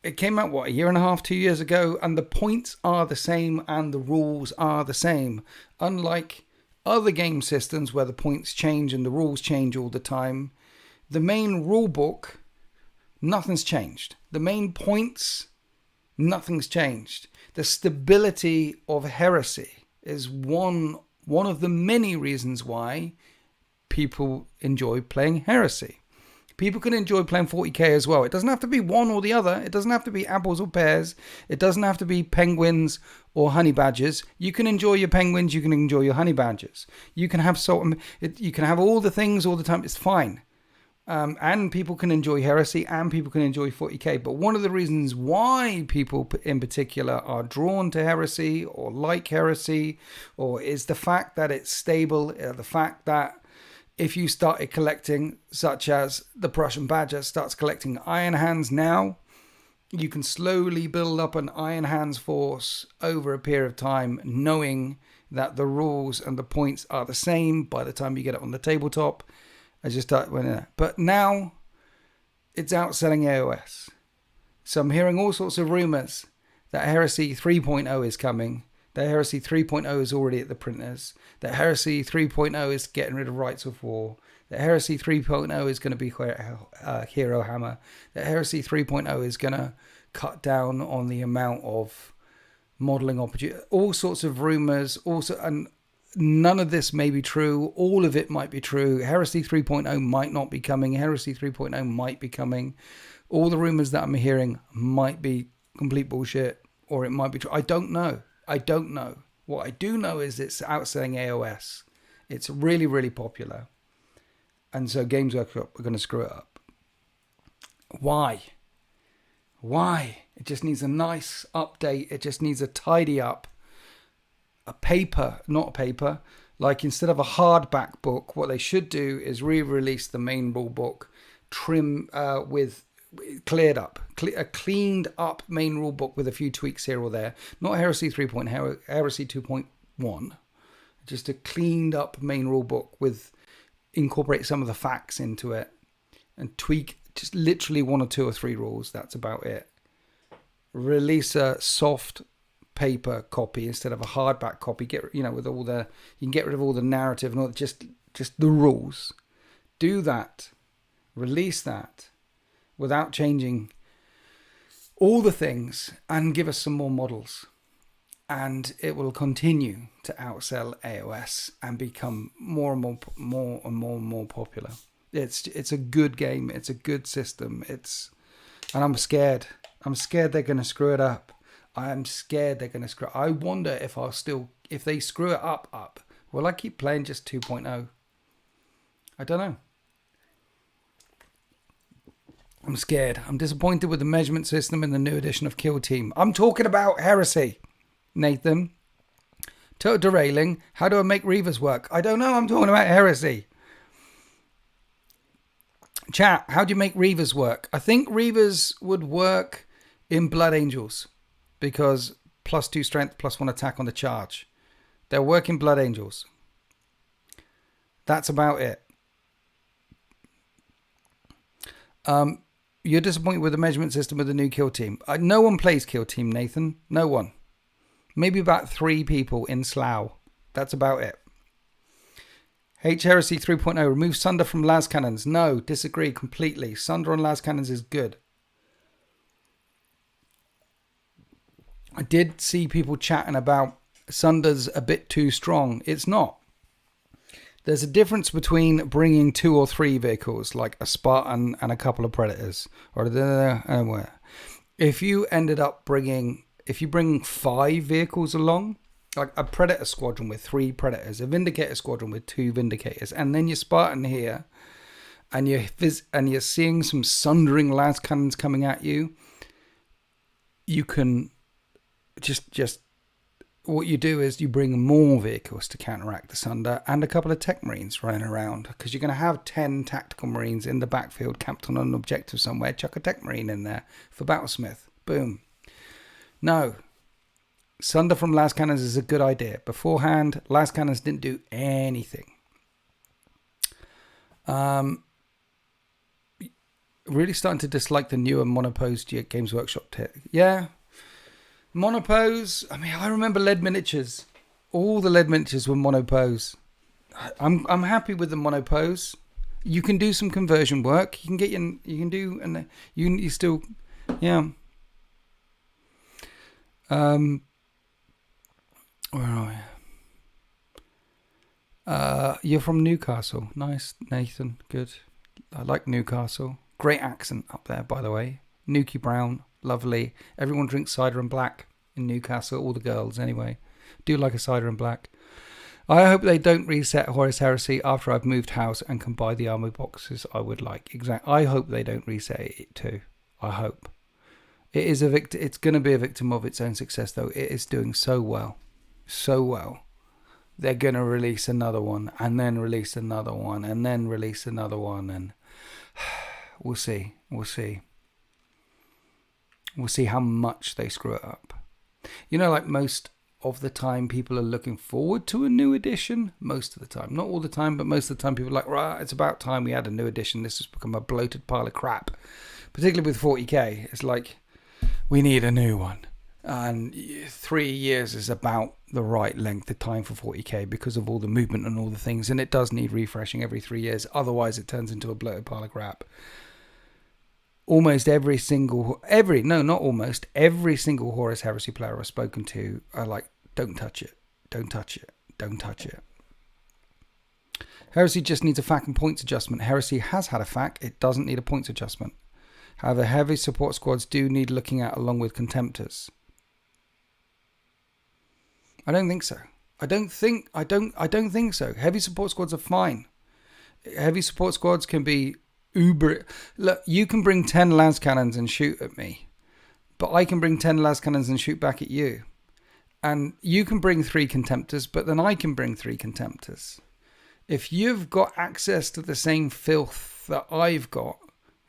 it came out, a year and a half, 2 years ago, and the points are the same and the rules are the same. Unlike other game systems where the points change and the rules change all the time, the main rule book, nothing's changed. The main points, nothing's changed. The stability of Heresy is one of the many reasons why people enjoy playing Heresy. People can enjoy playing 40k as well. It doesn't have to be one or the other. It doesn't have to be apples or pears. It doesn't have to be penguins or honey badgers. You can enjoy your penguins. You can enjoy your honey badgers. You can have you can have all the things all the time. It's fine. And people can enjoy Heresy and people can enjoy 40k. But one of the reasons why people in particular are drawn to Heresy or like Heresy or is the fact that it's stable, the fact that if you started collecting, such as the Prussian Badger starts collecting Iron Hands now, you can slowly build up an Iron Hands force over a period of time, knowing that the rules and the points are the same by the time you get it on the tabletop. As you start winning it. But now it's outselling AOS. So I'm hearing all sorts of rumors that Heresy 3.0 is coming. That Heresy 3.0 is already at the printers. That Heresy 3.0 is getting rid of Rights of War. That Heresy 3.0 is going to be Hero Hammer. That Heresy 3.0 is going to cut down on the amount of modelling opportunity. All sorts of rumours. And none of this may be true. All of it might be true. Heresy 3.0 might not be coming. Heresy 3.0 might be coming. All the rumours that I'm hearing might be complete bullshit. Or it might be true. I don't know. What I do know is it's outselling AOS. It's really, really popular. And so Games Workshop are going to screw it up. Why? It just needs a nice update. It just needs a tidy up. Not a paper. Like instead of a hardback book, what they should do is re-release the main rule book, with a cleaned up main rule book with a few tweaks here or there. Not Heresy 3.0, Heresy 2.1. Just a cleaned up main rule book with incorporate some of the facts into it and tweak just literally 1 or 2 or 3 rules. That's about it. Release a soft paper copy instead of a hardback copy. With all the, you can get rid of all the narrative and all, just the rules. Do that. Release that without changing all the things and give us some more models. and it will continue to outsell AOS and become more and more popular. It's a good game. It's a good system. And I'm scared. I'm scared they're going to screw it up. I'm scared they're going to screw it. I wonder if they screw it up, will I keep playing just 2.0? I don't know. I'm scared. I'm disappointed with the measurement system in the new edition of Kill Team. I'm talking about Heresy, Nathan. Total derailing. How do I make Reavers work? I don't know. I'm talking about Heresy. Chat, how do you make Reavers work? I think Reavers would work in Blood Angels because +2 strength, +1 attack on the charge. They'll work in Blood Angels. That's about it. You're disappointed with the measurement system with the new Kill Team. No one plays Kill Team, Nathan. No one. Maybe about 3 people in Slough. That's about it. Heresy 3.0. Remove Sunder from las cannons. No, disagree completely. Sunder on las cannons is good. I did see people chatting about Sunder's a bit too strong. It's not. There's a difference between bringing 2 or 3 vehicles, like a Spartan and a couple of Predators. If you bring 5 vehicles along, like a Predator squadron with 3 Predators, a Vindicator squadron with 2 Vindicators, and then your Spartan here, and you're seeing some sundering las cannons coming at you, you can just what you do is you bring more vehicles to counteract the Sunder and a couple of tech marines running around, because you're going to have 10 tactical marines in the backfield camped on an objective somewhere. Chuck a tech marine in there for Battlesmith. Boom. No. Sunder from las cannons is a good idea. Beforehand, las cannons didn't do anything. Really starting to dislike the newer monopose Games Workshop tech. Yeah. Monopose. I mean, I remember lead miniatures. All the lead miniatures were monopose. I'm happy with the monopose. You can do some conversion work. You can get in. You can do, and you still, yeah. Where are we? You're from Newcastle. Nice, Nathan. Good. I like Newcastle. Great accent up there, by the way. Nuki Brown. Lovely. Everyone drinks cider and black in Newcastle. All the girls, anyway. Do like a cider and black. I hope they don't reset Horus Heresy after I've moved house and can buy the armor boxes I would like. Exactly. I hope they don't reset it too. I hope. It is it's going to be a victim of its own success, though. It is doing so well. So well. They're going to release another one, and then release another one, and then release another one, and we'll see. We'll see. We'll see how much they screw it up. You know, like most of the time, people are looking forward to a new edition. Most of the time. Not all the time, but most of the time people are like, right, it's about time we had a new edition. This has become a bloated pile of crap. Particularly with 40k. It's like, we need a new one. And 3 years is about the right length of time for 40k because of all the movement and all the things. And it does need refreshing every 3 years. Otherwise, it turns into a bloated pile of crap. Almost every single Horus Heresy player I've spoken to are like, don't touch it, don't touch it, don't touch it. Heresy just needs a FAQ and points adjustment. Heresy has had a FAQ, it doesn't need a points adjustment. However, heavy support squads do need looking at along with contemptors. I don't think so. I don't think so. Heavy support squads are fine. Heavy support squads can be uber. Look, you can bring 10 las cannons and shoot at me, but I can bring 10 las cannons and shoot back at you. And you can bring 3 contemptors, but then I can bring 3 contemptors. If you've got access to the same filth that I've got,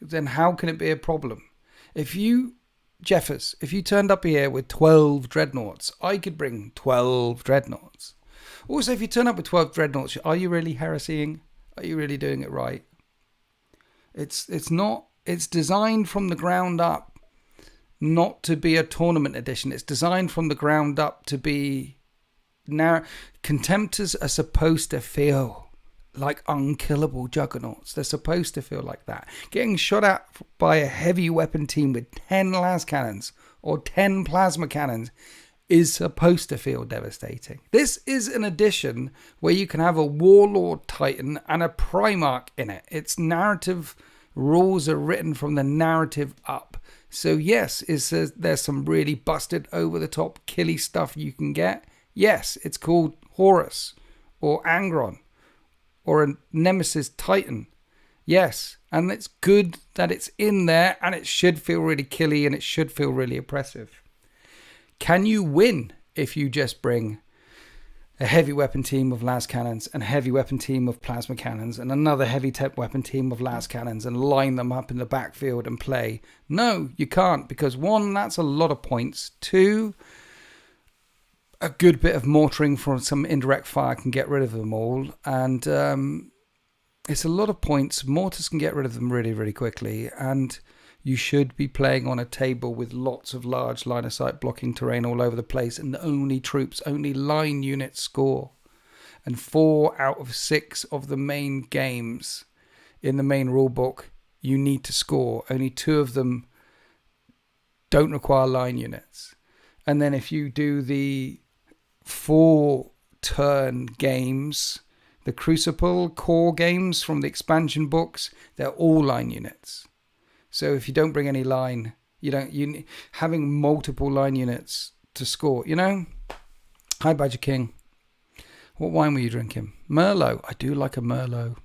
then how can it be a problem? If you turned up here with 12 dreadnoughts, I could bring 12 dreadnoughts. Also, if you turn up with 12 dreadnoughts, are you really heresying? Are you really doing it right? It's designed from the ground up not to be a tournament edition. It's designed from the ground up to be now. Contemptors are supposed to feel like unkillable juggernauts. They're supposed to feel like that. Getting shot at by a heavy weapon team with 10 las cannons or 10 plasma cannons is supposed to feel devastating. This is an edition where you can have a Warlord Titan and a Primarch in it. Its narrative rules are written from the narrative up. So yes, there's some really busted over-the-top killy stuff you can get. Yes, it's called Horus or Angron or a Nemesis Titan. Yes, and it's good that it's in there, and it should feel really killy and it should feel really oppressive. Can you win if you just bring a heavy weapon team of las cannons and a heavy weapon team of plasma cannons and another heavy weapon team of las cannons and line them up in the backfield and play? No, you can't, because one, that's a lot of points. Two, a good bit of mortaring from some indirect fire can get rid of them all, and it's a lot of points. Mortars can get rid of them really, really quickly, and you should be playing on a table with lots of large line of sight blocking terrain all over the place, and only line units score. And 4 out of 6 of the main games in the main rulebook you need to score. Only 2 of them don't require line units. And then if you do the 4 turn games, the Crucible core games from the expansion books, they're all line units. So if you don't bring any line, having multiple line units to score, Hi, Badger King. What wine were you drinking? Merlot. I do like a Merlot.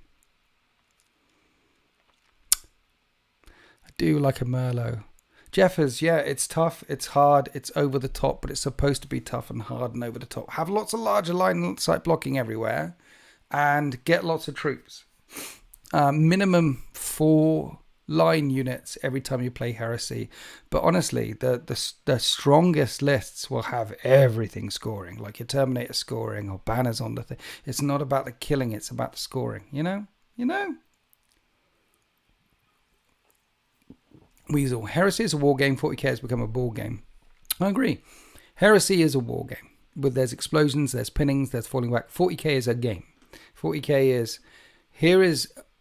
Jeffers, yeah, it's tough, it's hard, it's over the top, but it's supposed to be tough and hard and over the top. Have lots of larger line sight blocking everywhere and get lots of troops. Minimum 4 line units every time you play Heresy. But honestly, the strongest lists will have everything scoring, like your Terminator scoring or banners on the thing. It's not about the killing, it's about the scoring, you know? Weasel, Heresy is a war game, 40k has become a ball game. I agree. Heresy is a war game. But there's explosions, there's pinnings, there's falling back. 40k is a game. 40k is,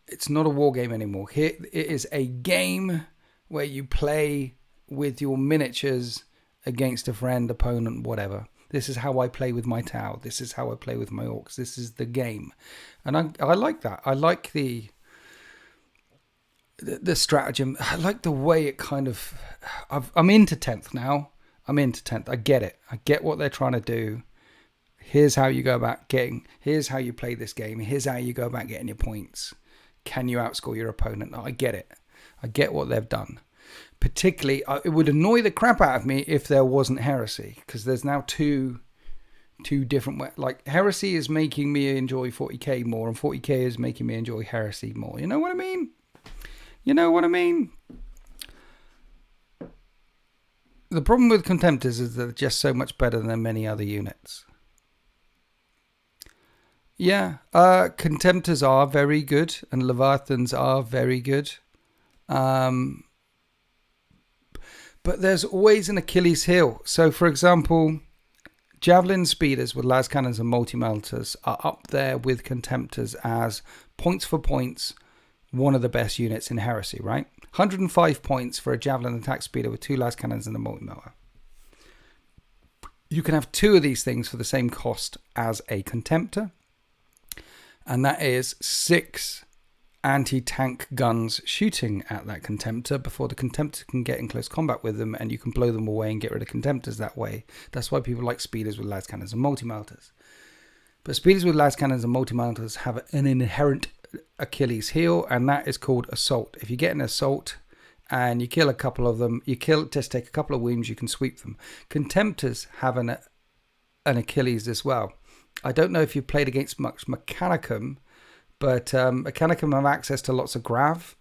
it's not a war game anymore. Here it is a game where you play with your miniatures against a friend, opponent, whatever. This is how I play with my Tau. This is how I play with my Orcs. This is the game. And I like that. I like the stratagem. I like the way it kind of... I'm into 10th now. I get it. I get what they're trying to do. Here's how you go about here's how you play this game. Here's how you go about getting your points. Can you outscore your opponent? I get it. I get what they've done. Particularly, it would annoy the crap out of me if there wasn't Heresy, because there's now two different ways. Like, Heresy is making me enjoy 40k more, and 40k is making me enjoy Heresy more. You know what I mean? The problem with Contemptors is that they're just so much better than many other units. Yeah, Contemptors are very good, and Leviathans are very good. But there's always an Achilles heel. So, for example, Javelin Speeders with las cannons and multi-melters are up there with Contemptors as points for points, one of the best units in Heresy, right? 105 points for a Javelin attack speeder with 2 las cannons and a multi-melter. You can have 2 of these things for the same cost as a Contemptor, and that is 6 anti-tank guns shooting at that Contemptor before the Contemptor can get in close combat with them, and you can blow them away and get rid of Contemptors that way. That's why people like speeders with las cannons and multi-melters. But speeders with las cannons and multi-melters have an inherent Achilles heel, and that is called assault. If you get an assault and you kill a couple of them, just take a couple of wounds, you can sweep them. Contemptors have an Achilles as well. I don't know if you've played against much Mechanicum, but Mechanicum have access to lots of grav,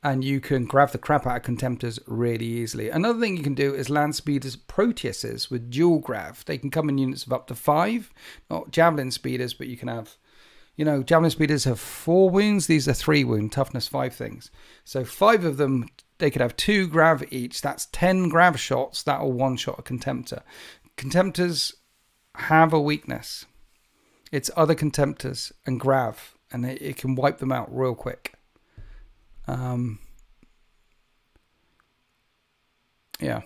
and you can grab the crap out of Contemptors really easily. Another thing you can do is land speeders Proteuses with dual grav. They can come in units of up to 5, not Javelin speeders, but you can have, Javelin speeders have 4 wounds. These are 3 wound, toughness 5 things. So 5 of them, they could have 2 grav each. That's 10 grav shots. That'll one-shot a Contemptor. Contemptors have a weakness. It's other Contemptors and grav, and it can wipe them out real quick. Yeah.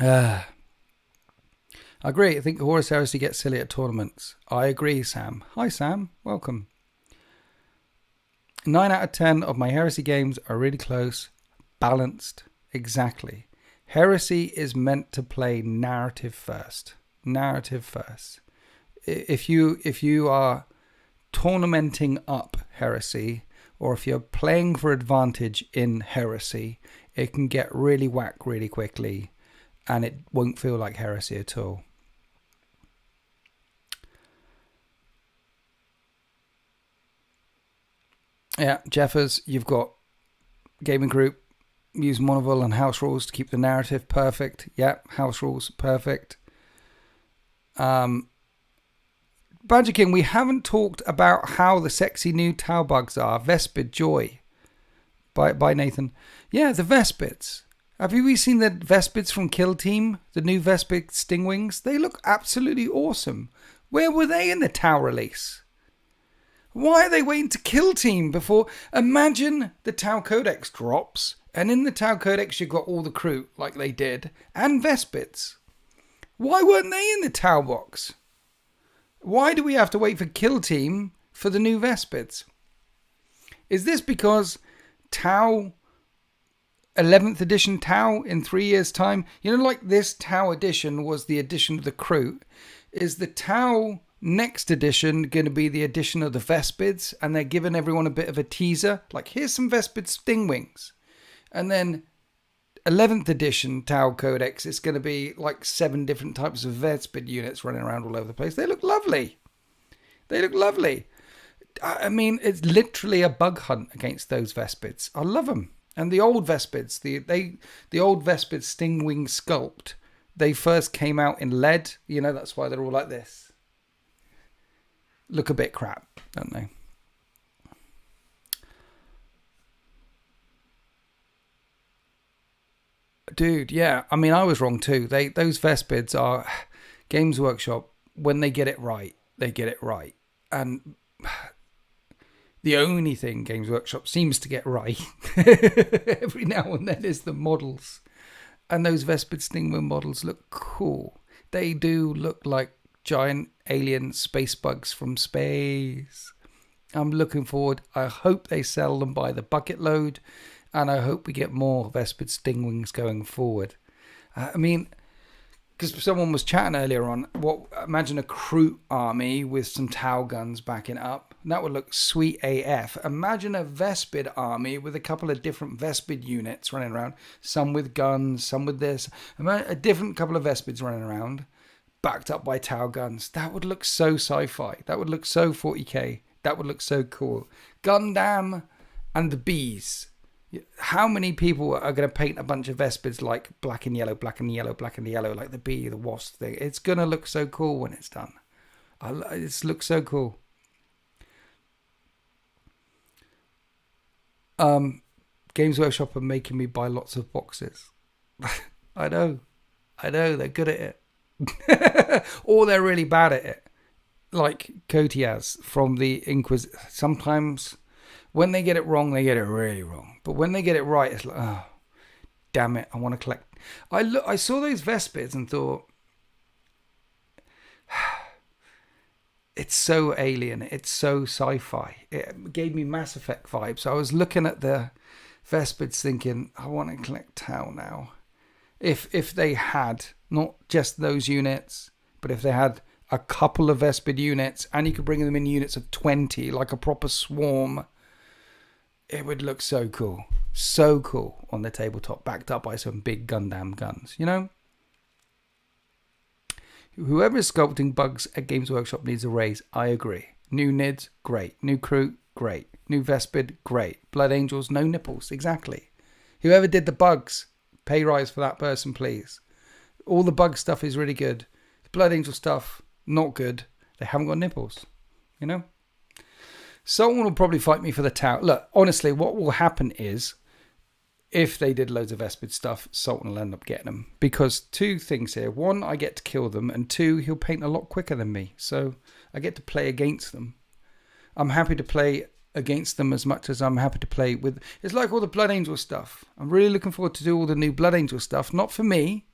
I agree. I think Horus Heresy gets silly at tournaments. I agree, Sam. Hi, Sam. Welcome. 9 out of 10 of my Heresy games are really close, balanced. Exactly. Heresy is meant to play narrative first. Narrative first. If you are tournamenting up Heresy, or if you're playing for advantage in Heresy, it can get really whack really quickly, and it won't feel like Heresy at all. Yeah, Jeffers, you've got gaming group, use Monovel and house rules to keep the narrative perfect. Yeah, house rules, perfect. Banjo King, we haven't talked about how the sexy new Tau bugs are. Vespid Joy by Nathan. Yeah, the Vespids. Have you seen the Vespids from Kill Team? The new Vespid Stingwings? They look absolutely awesome. Where were they in the Tau release? Why are they waiting to Kill Team before? Imagine the Tau Codex drops, and in the Tau Codex you've got all the crew, like they did, and Vespids. Why weren't they in the Tau box? Why do we have to wait for Kill Team for the new Vespids? Is this because Tau, 11th edition Tau in 3 years' time, you know, like this Tau edition was the edition of the crew, is the Tau next edition going to be the edition of the Vespids, and they're giving everyone a bit of a teaser, like here's some Vespid Stingwings, and then 11th edition Tau Codex is going to be like 7 different types of Vespid units running around all over the place. They look lovely. They look lovely. I mean, it's literally a bug hunt against those Vespids. I love them. And the old Vespids, the old Vespid Stingwing sculpt, they first came out in lead. You know, that's why they're all like this. Look a bit crap, don't they? Dude, yeah. I mean, I was wrong too. Those Vespids are Games Workshop. When they get it right, they get it right. And the only thing Games Workshop seems to get right every now and then is the models. And those Vespid Stingwing models look cool. They do look like giant alien space bugs from space. I'm looking forward. I hope they sell them by the bucket load, and I hope we get more Vespid Stingwings going forward. I mean, because someone was chatting earlier on, imagine a Kroot army with some Tau guns backing up. That would look sweet AF. Imagine a Vespid army with a couple of different Vespid units running around, some with guns, some with this. Imagine a different couple of Vespids running around, backed up by Tau guns. That would look so sci-fi. That would look so 40k. That would look so cool. Gundam and the bees. How many people are going to paint a bunch of Vespids like black and yellow, black and yellow, black and yellow, like the bee, the wasp thing? It's going to look so cool when it's done. It looks so cool. Games Workshop are making me buy lots of boxes. I know. They're good at it. Or they're really bad at it. Like Kotias from the Inquisition. Sometimes when they get it wrong, they get it really wrong. But when they get it right, it's like, oh, damn it, I want to collect. I saw those Vespids and thought, it's so alien. It's so sci-fi. It gave me Mass Effect vibes. I was looking at the Vespids thinking, I want to collect Tau now. If they had not just those units, but if they had a couple of Vespid units, and you could bring them in units of 20, like a proper swarm, it would look so cool. So cool on the tabletop, backed up by some big Gundam guns, you know? Whoever is sculpting bugs at Games Workshop needs a raise. I agree. New Nids, great. New Crew, great. New Vespid, great. Blood Angels, no nipples, exactly. Whoever did the bugs, pay rise for that person, please. All the bug stuff is really good. The Blood Angel stuff, not good. They haven't got nipples, you know? Someone will probably fight me for the Tau. Look, honestly, what will happen is, if they did loads of Vespid stuff, Sultan will end up getting them. Because 2 things here. 1, I get to kill them. And 2, he'll paint a lot quicker than me. So I get to play against them. I'm happy to play against them as much as I'm happy to play with. It's like all the Blood Angel stuff. I'm really looking forward to do all the new Blood Angel stuff. Not for me,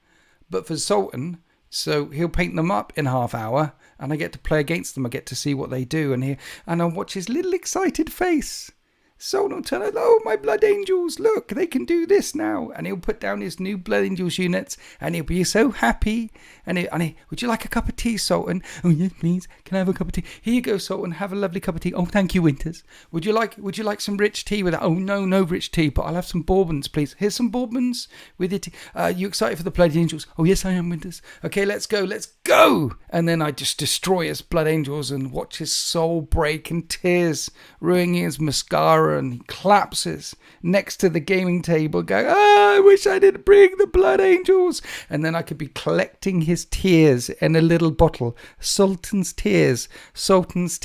but for Sultan, so he'll paint them up in half hour, and I get to play against them. I get to see what they do, and I watch his little excited face. Sultan will turn out, oh, my Blood Angels, look, they can do this now. And he'll put down his new Blood Angels units, and he'll be so happy. And he, would you like a cup of tea, Sultan? Oh, yes, please. Can I have a cup of tea? Here you go, Sultan. Have a lovely cup of tea. Oh, thank you, Winters. Would you like some rich tea with that? Oh, no rich tea, but I'll have some bourbons, please. Here's some bourbons with your tea. You excited for the Blood Angels? Oh, yes, I am, Winters. Okay, let's go. And then I just destroy his Blood Angels and watch his soul break and tears ruining his mascara, and he collapses next to the gaming table going, I wish I didn't bring the Blood Angels. And then I could be collecting his tears in a little bottle. Sultan's tears. The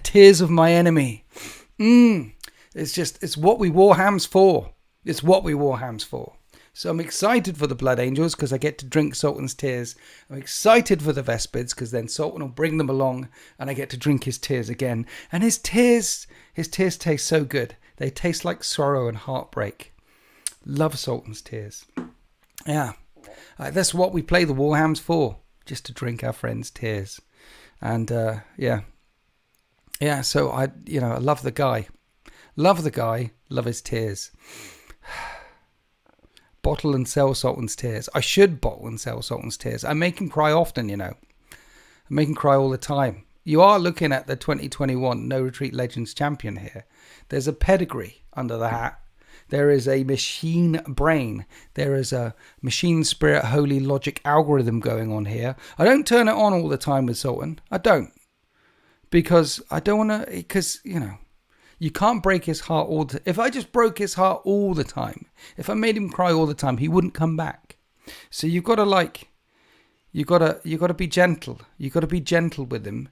tears of my enemy. It's what we Warhams for. So I'm excited for the Blood Angels because I get to drink Sultan's tears. I'm excited for the Vespids because then Sultan will bring them along and I get to drink his tears again. And his tears taste so good. They taste like sorrow and heartbreak. Love Sultan's tears. Yeah. That's what we play the Warhams for. Just to drink our friends' tears. And yeah. So I love the guy. Love his tears. Bottle and sell Sultan's tears. I should bottle and sell Sultan's tears. I make him cry often, I make him cry all the time. You are looking at the 2021 No Retreat Legends champion here. There's a pedigree under the hat. There is a machine brain. There is a machine spirit holy logic algorithm going on here. I don't turn it on all the time with Sultan. I don't. Because I don't want to, you can't break his heart all the time. If I just broke his heart all the time, if I made him cry all the time, he wouldn't come back. So you've got to you got to be gentle. You've got to be gentle with him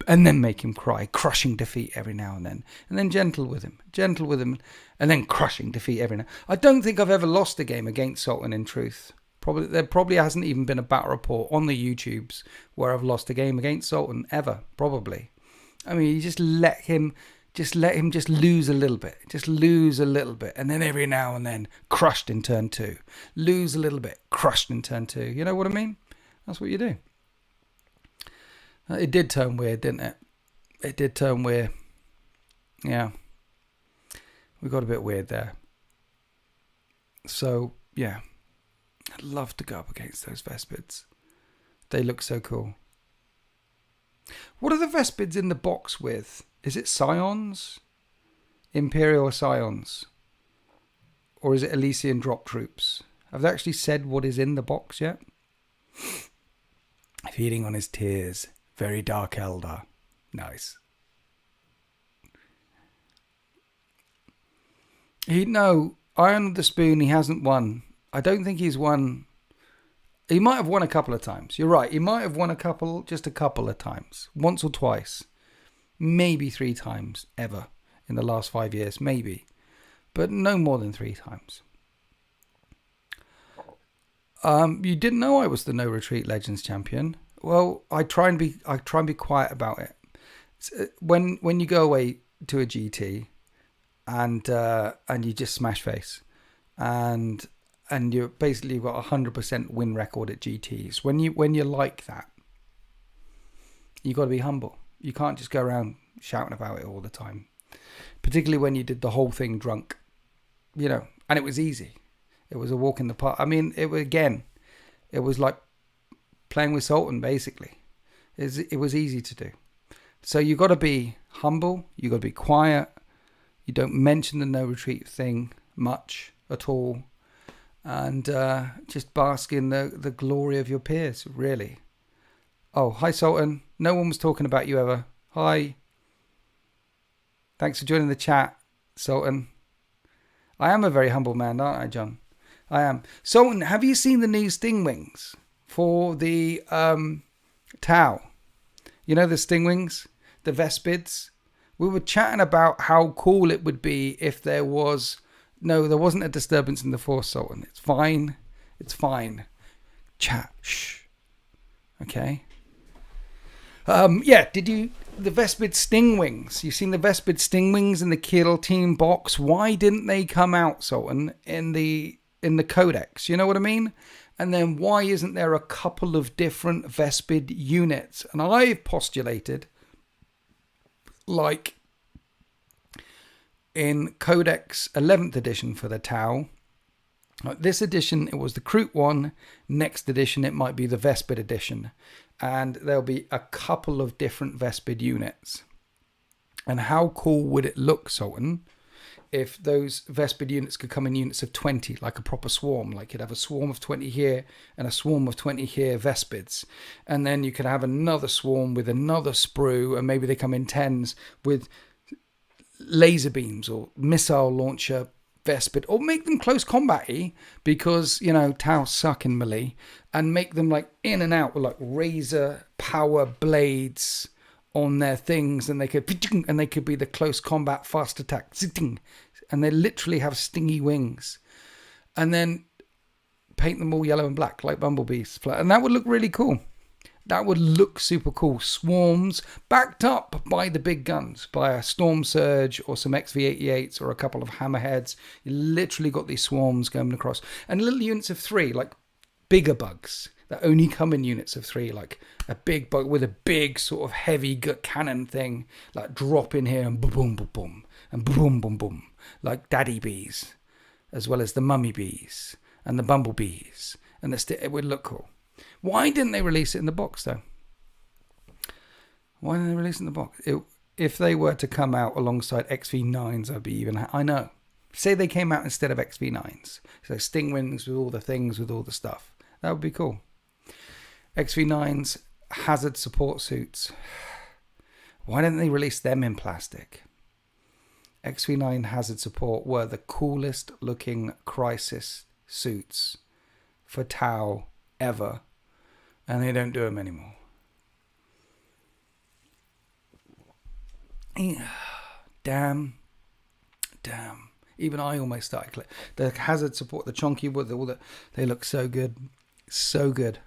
and then make him cry, crushing defeat every now and then gentle with him, and then crushing defeat every now. I don't think I've ever lost a game against Sultan in truth. There probably hasn't even been a battle report on the YouTubes where I've lost a game against Sultan ever, probably. I mean, you just let him lose a little bit, and then every now and then crushed in turn 2. Lose a little bit, crushed in turn 2. You know what I mean? That's what you do. It did turn weird, didn't it? It did turn weird. Yeah. We got a bit weird there. So, yeah. I'd love to go up against those Vespids. They look so cool. What are the Vespids in the box with? Is it Scions? Imperial Scions? Or is it Elysian drop troops? Have they actually said what is in the box yet? Feeding on his tears. Very dark elder. Nice. Iron of the Spoon, he hasn't won. I don't think he's won. He might have won a couple of times. You're right. He might have won just a couple of times. Once or twice. Maybe 3 times ever in the last 5 years. Maybe. But no more than 3 times. You didn't know I was the No Retreat Legends champion. Well, I try and be quiet about it. When you go away to a GT and you just smash face and you basically got 100% win record at GTs. When you're like that, you got to be humble. You can't just go around shouting about it all the time. Particularly when you did the whole thing drunk, and it was easy. It was a walk in the park. I mean, it was like playing with Sultan, basically. It was easy to do. So you got to be humble. You got to be quiet. You don't mention the no retreat thing much at all. And just bask in the glory of your peers, really. Oh, hi, Sultan. No one was talking about you ever. Hi. Thanks for joining the chat, Sultan. I am a very humble man, aren't I, John? I am. Sultan, have you seen the new Sting Wings for the Tau? You know the Sting Wings? The Vespids? We were chatting about how cool it would be if there wasn't a disturbance in the Force, Sultan. It's fine. It's fine. Chat. Shh. Okay. Yeah, did you the Vespid Sting Wings. You've seen the Vespid Sting Wings in the Kill Team box. Why didn't they come out, Sultan, in the Codex? You know what I mean? And then why isn't there a couple of different Vespid units? And I've postulated, like in Codex 11th edition for the Tau, this edition it was the Kroot one, next edition it might be the Vespid edition, and there'll be a couple of different Vespid units. And how cool would it look, Sultan, if those Vespid units could come in units of 20, like a proper swarm? Like you'd have a swarm of 20 here and a swarm of 20 here Vespids, and then you could have another swarm with another sprue, and maybe they come in 10s with laser beams or missile launcher Vespid, or make them close combat-y, because, you know, Tau suck in melee, and make them like in and out with like razor power blades on their things, and they could be the close combat fast attack, and they literally have stingy wings, and then paint them all yellow and black like bumblebees, and that would look really cool. That would look super cool. Swarms backed up by the big guns, by a Storm Surge or some XV-88s or a couple of Hammerheads. You literally got these swarms going across. And little units of 3, like bigger bugs that only come in units of 3, like a big bug with a big sort of heavy cannon thing, like drop in here and boom, boom, boom, boom, and boom, boom, boom, like daddy bees, as well as the mummy bees and the bumblebees. And it would look cool. Why didn't they release it in the box, though? Why didn't they release it in the box? If they were to come out alongside XV9s, I'd be even... I know. Say they came out instead of XV9s. So Sting Wings with all the things, with all the stuff. That would be cool. XV9s, hazard support suits. Why didn't they release them in plastic? XV9 hazard support were the coolest looking crisis suits for Tau ever, and they don't do them anymore. Damn. Even I almost started the hazard support, the chunky wood, they look so good, so good.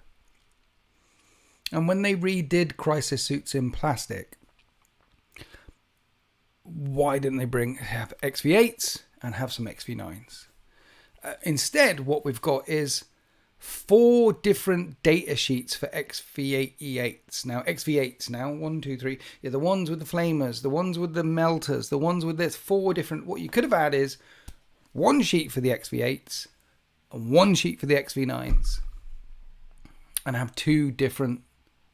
And when they redid crisis suits in plastic, why didn't they have XV8s and have some XV9s? Instead, what we've got is 4 different data sheets for XV-88s. Now, XV-8s now, 1, 2, 3. Yeah, the ones with the flamers, the ones with the melters, the ones with this. 4 different. What you could have had is 1 sheet for the XV-8s and 1 sheet for the XV-9s. And have 2 different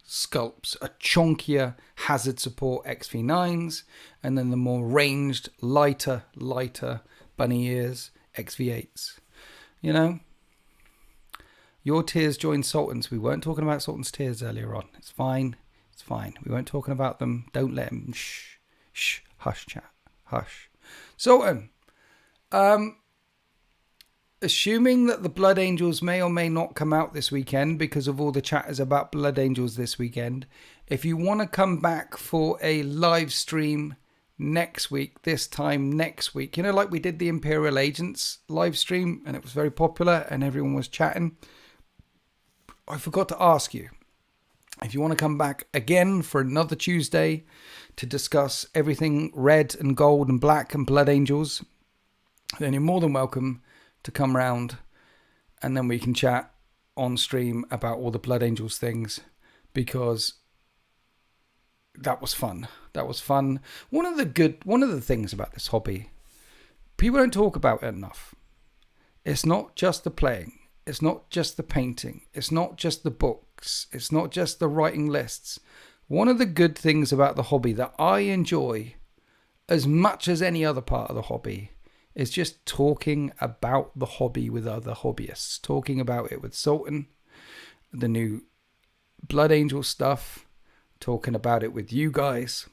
sculpts. A chunkier hazard support XV-9s, and then the more ranged, lighter bunny ears XV-8s. You know? Your tears join Sultan's. We weren't talking about Sultan's tears earlier on. It's fine. It's fine. We weren't talking about them. Don't let him. Shh. Hush, chat. Hush. Sultan, assuming that the Blood Angels may or may not come out this weekend because of all the chatters about Blood Angels this weekend, if you want to come back for a live stream next week, this time next week, you know, like we did the Imperial Agents live stream and it was very popular and everyone was chatting, I forgot to ask you, if you want to come back again for another Tuesday to discuss everything red and gold and black and Blood Angels, then you're more than welcome to come round, and then we can chat on stream about all the Blood Angels things, because that was fun. That was fun. One of the things about this hobby, people don't talk about it enough. It's not just the playing. It's not just the painting. It's not just the books. It's not just the writing lists. One of the good things about the hobby that I enjoy as much as any other part of the hobby is just talking about the hobby with other hobbyists. Talking about it with Sultan, the new Blood Angel stuff. Talking about it with you guys.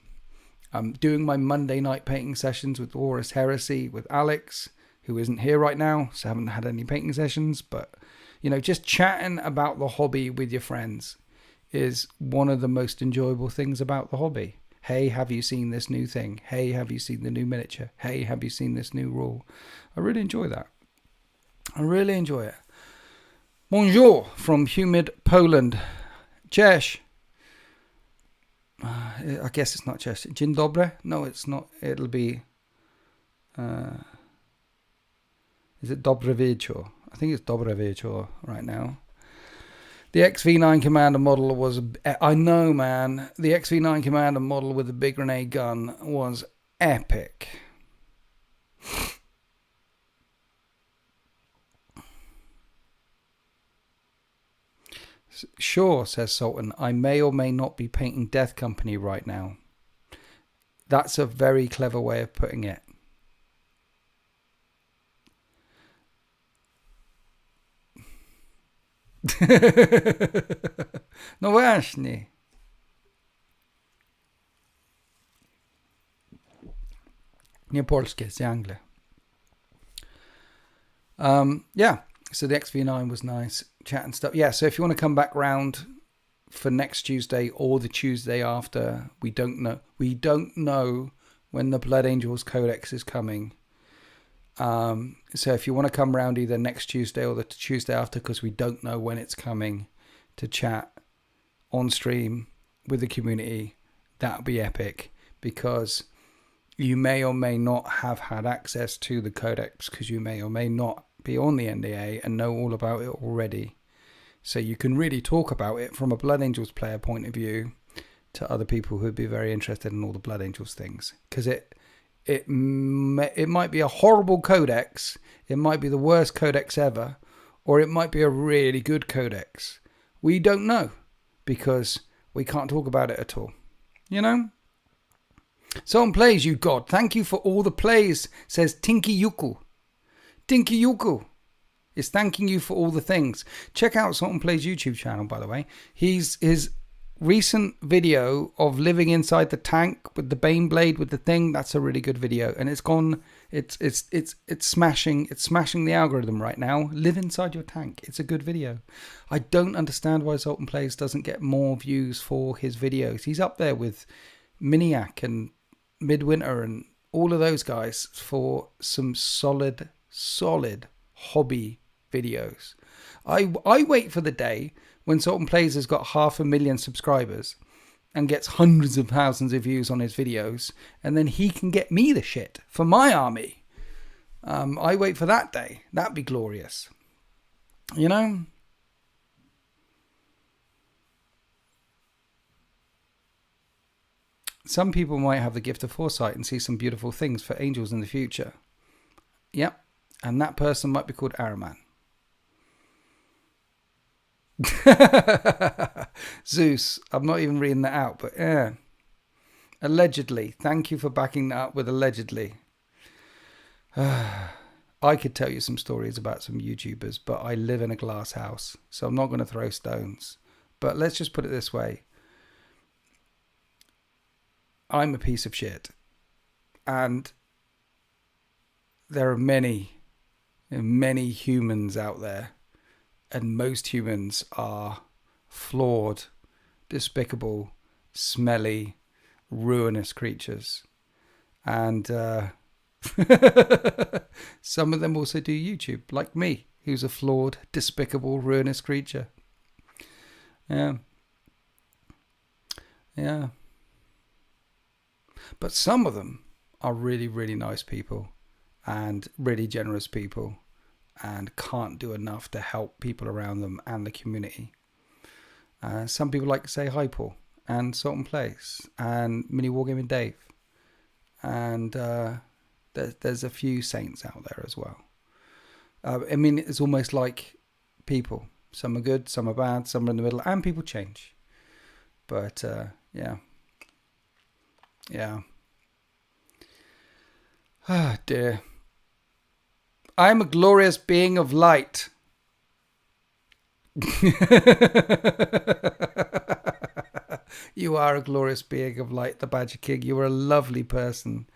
I'm doing my Monday night painting sessions with Horus Heresy, with Alex, who isn't here right now, so I haven't had any painting sessions, but, you know, just chatting about the hobby with your friends is one of the most enjoyable things about the hobby. Hey, have you seen this new thing? Hey, have you seen the new miniature? Hey, have you seen this new rule? I really enjoy that. I really enjoy it. Bonjour from humid Poland. Cześć. I guess it's not just Dzień dobry. No, it's not. It'll be. Is it Dobry wieczór? I think it's Dobry wieczór right now. The XV9 Commander model was. I know, man. The XV9 Commander model with the big grenade gun was epic. Sure, says Sultan. I may or may not be painting Death Company right now. That's a very clever way of putting it. No właśnie. Nie polskie, it's Angle. Yeah, so the XV9 was nice. Chat and stuff. Yeah, so if you want to come back round for next Tuesday or the Tuesday after, we don't know. We don't know when the Blood Angels Codex is coming. So if you want to come round either next Tuesday or the Tuesday after, because we don't know when it's coming, to chat on stream with the community, that would be epic, because you may or may not have had access to the codex, because you may or may not be on the NDA and know all about it already. So you can really talk about it from a Blood Angels player point of view to other people who'd be very interested in all the Blood Angels things, because it might be a horrible codex, it might be the worst codex ever, or it might be a really good codex. We don't know, because we can't talk about it at all. You know? Someone plays, you God. Thank you for all the plays, says Tinky Yuku. Tinky Yuku is thanking you for all the things. Check out Sultan Plays YouTube channel, by the way. His recent video of living inside the tank with the Bane blade with the thing, that's a really good video, and it's smashing the algorithm right now. Live inside your tank. It's a good video. I don't understand why Sultan Plays doesn't get more views for his videos. He's up there with Miniac and Midwinter and all of those guys for some solid hobby videos. I wait for the day when Sultan Plays has got 500,000 subscribers and gets hundreds of thousands of views on his videos, and then he can get me the shit for my army. I wait for that day. That'd be glorious. You know? Some people might have the gift of foresight and see some beautiful things for angels in the future. Yep. And that person might be called Araman. Zeus, I'm not even reading that out, but yeah. Allegedly. Thank you for backing that up with allegedly. I could tell you some stories about some YouTubers, but I live in a glass house, so I'm not going to throw stones. But let's just put it this way. I'm a piece of shit. And there are many humans out there. And most humans are flawed, despicable, smelly, ruinous creatures. And some of them also do YouTube, like me, who's a flawed, despicable, ruinous creature. Yeah. Yeah. But some of them are really, really nice people and really generous people and can't do enough to help people around them and the community. Some people like to say hi, Paul, and Sultan Plays, and Mini Wargaming Dave. And there's a few saints out there as well. I mean, it's almost like people. Some are good, some are bad, some are in the middle, and people change. But, yeah. Yeah. Ah, dear. I am a glorious being of light. You are a glorious being of light, the Badger King. You are a lovely person.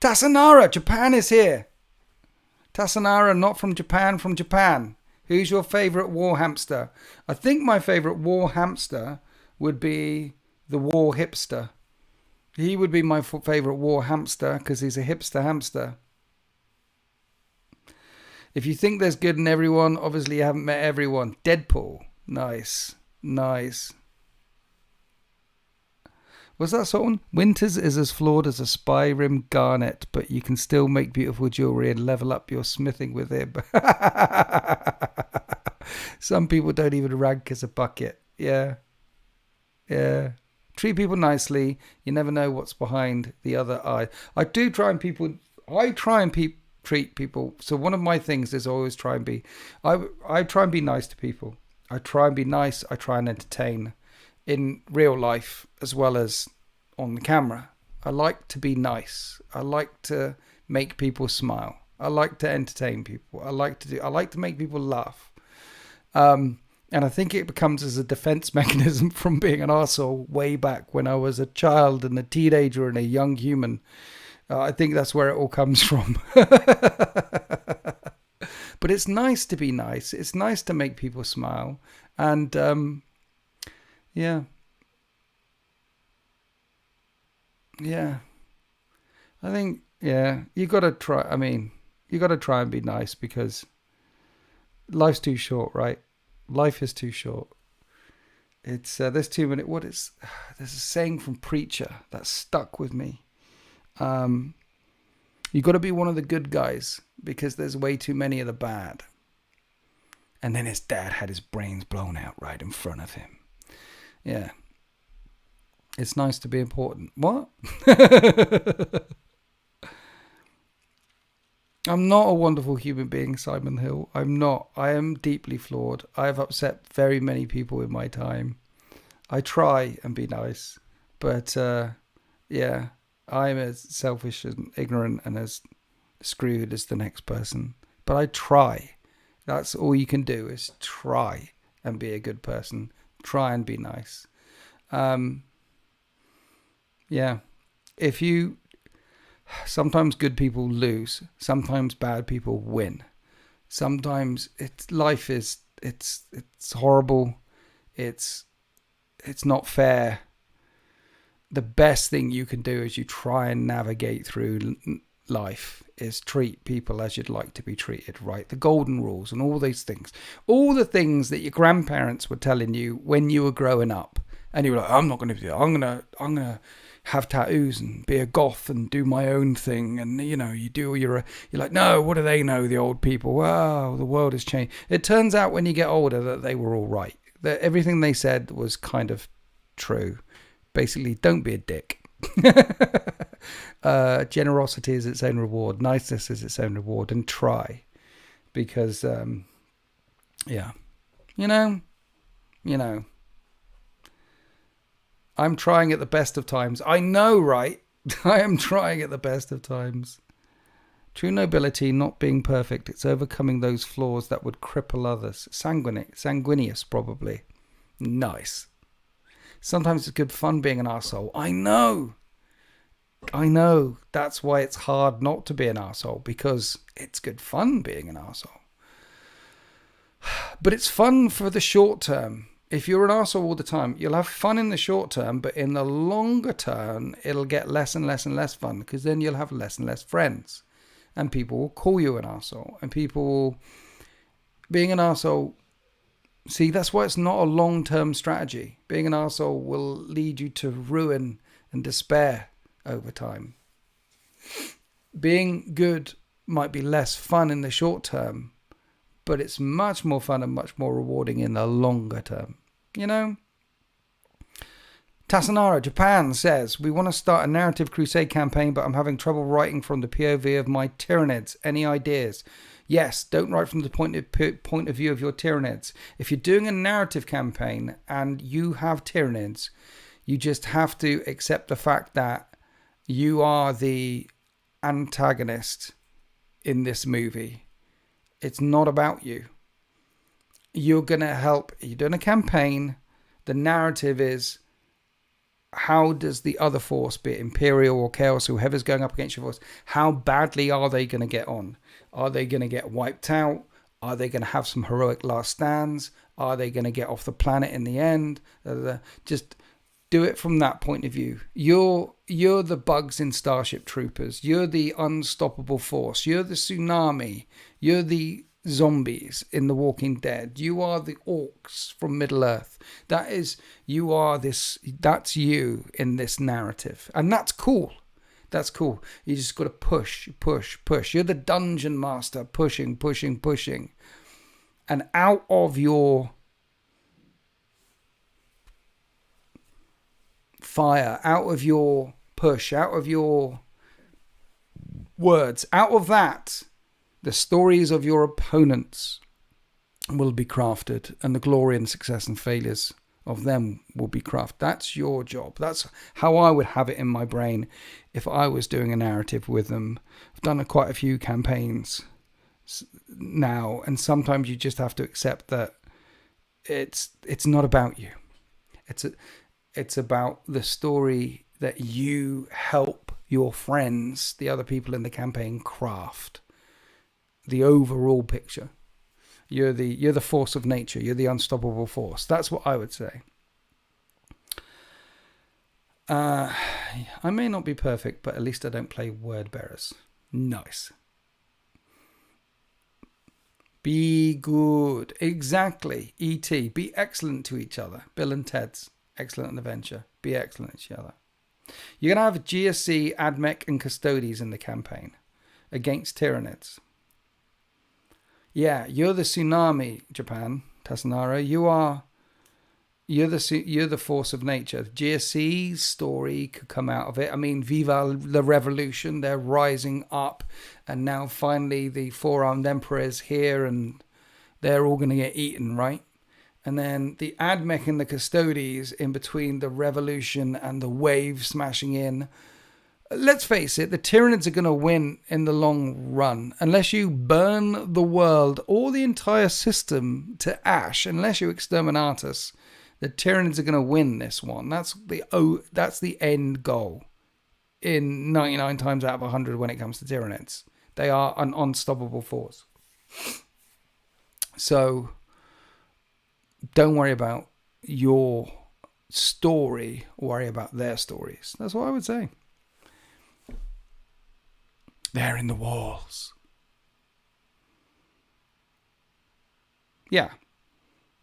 Tasanara, Japan is here. Tasanara, not from Japan, from Japan. Who's your favourite war hamster? I think my favourite war hamster would be the war hipster. He would be my favourite war hamster because he's a hipster hamster. If you think there's good in everyone, obviously you haven't met everyone. Deadpool. Nice. Nice. Was that song? Winters is as flawed as a spy rim garnet, but you can still make beautiful jewelry and level up your smithing with him. Some people don't even rank as a bucket. Yeah. Yeah. Treat people nicely. You never know what's behind the other eye. I try and treat people. So one of my things is always try and be, I try and be nice to people. I try and be nice. I try and entertain in real life as well as on the camera. I like to be nice. I like to make people smile. I like to entertain people. I like to make people laugh. And I think it becomes as a defense mechanism from being an arsehole way back when I was a child and a teenager and a young human. I think that's where it all comes from. But it's nice to be nice. It's nice to make people smile. And, yeah. Yeah. I think, yeah, you got to try and be nice because life's too short, right? Life is too short. It's there's too many. There's a saying from Preacher that stuck with me. You got to be one of the good guys because there's way too many of the bad. And then his dad had his brains blown out right in front of him. Yeah, it's nice to be important. What? I'm not a wonderful human being, Simon Hill. I'm not. I am deeply flawed. I have upset very many people in my time. I try and be nice. But, yeah, I'm as selfish and ignorant and as screwed as the next person. But I try. That's all you can do is try and be a good person. Try and be nice. Yeah. Sometimes good people lose. Sometimes bad people win. Sometimes life is horrible. It's not fair. The best thing you can do as you try and navigate through life is treat people as you'd like to be treated, right? The golden rules and all these things. All the things that your grandparents were telling you when you were growing up. And you were like, I'm not going to do that. I'm going to have tattoos and be a goth and do my own thing. And, you're like, no, what do they know, the old people? Wow, the world has changed. It turns out when you get older that they were all right. That everything they said was kind of true. Basically, don't be a dick. Generosity is its own reward. Niceness is its own reward. And try. Because, yeah. I'm trying at the best of times. I know, right? I am trying at the best of times. True nobility, not being perfect. It's overcoming those flaws that would cripple others. Sanguineous, probably. Nice. Sometimes it's good fun being an arsehole. I know. That's why it's hard not to be an arsehole. Because it's good fun being an arsehole. But it's fun for the short term. If you're an arsehole all the time, you'll have fun in the short term, but in the longer term, it'll get less and less and less fun because then you'll have less and less friends. And people will call you an arsehole. And being an arsehole, see, that's why it's not a long-term strategy. Being an arsehole will lead you to ruin and despair over time. Being good might be less fun in the short term, but it's much more fun and much more rewarding in the longer term. Tasanara, Japan says, we want to start a narrative crusade campaign, but I'm having trouble writing from the POV of my Tyranids. Any ideas? Yes, don't write from the point of view of your Tyranids. If you're doing a narrative campaign and you have Tyranids, you just have to accept the fact that you are the antagonist in this movie. It's not about you. You're going to help. You're doing a campaign. The narrative is, how does the other force, be it Imperial or Chaos, whoever's going up against your force, how badly are they going to get on? Are they going to get wiped out? Are they going to have some heroic last stands? Are they going to get off the planet in the end? Just do it from that point of view. You're the bugs in Starship Troopers. You're the unstoppable force. You're the tsunami. You're the zombies in The Walking Dead. You are the orcs from Middle Earth. That's you in this narrative. And that's cool. That's cool. You just got to push. You're the dungeon master, pushing. And out of your fire, out of your push, out of your words, out of that, the stories of your opponents will be crafted, and the glory and success and failures of them will be crafted. That's your job. That's how I would have it in my brain if I was doing a narrative with them. I've done quite a few campaigns now, and sometimes you just have to accept that it's not about you. It's about the story that you help your friends, the other people in the campaign, craft. The overall picture. You're the force of nature. You're the unstoppable force. That's what I would say. I may not be perfect, but at least I don't play word bearers. Nice. Be good. Exactly. E.T. Be excellent to each other. Bill and Ted's Excellent Adventure. Be excellent to each other. You're going to have GSC, AdMech, and Custodes in the campaign against Tyranids. Yeah, you're the tsunami, Japan, Tasanara. You're the force of nature. GSC's story could come out of it. I mean, Viva la Revolution, they're rising up, and now finally the four-armed emperor is here, and they're all going to get eaten, right? And then the AdMech and the Custodes in between the revolution and the wave smashing in. Let's face it, the Tyranids are going to win in the long run. Unless you burn the world or the entire system to ash, unless you exterminate us, the Tyranids are going to win this one. That's the end goal. In 99 times out of 100 when it comes to Tyranids. They are an unstoppable force. So, don't worry about your story, worry about their stories. That's what I would say. They're in the walls. Yeah,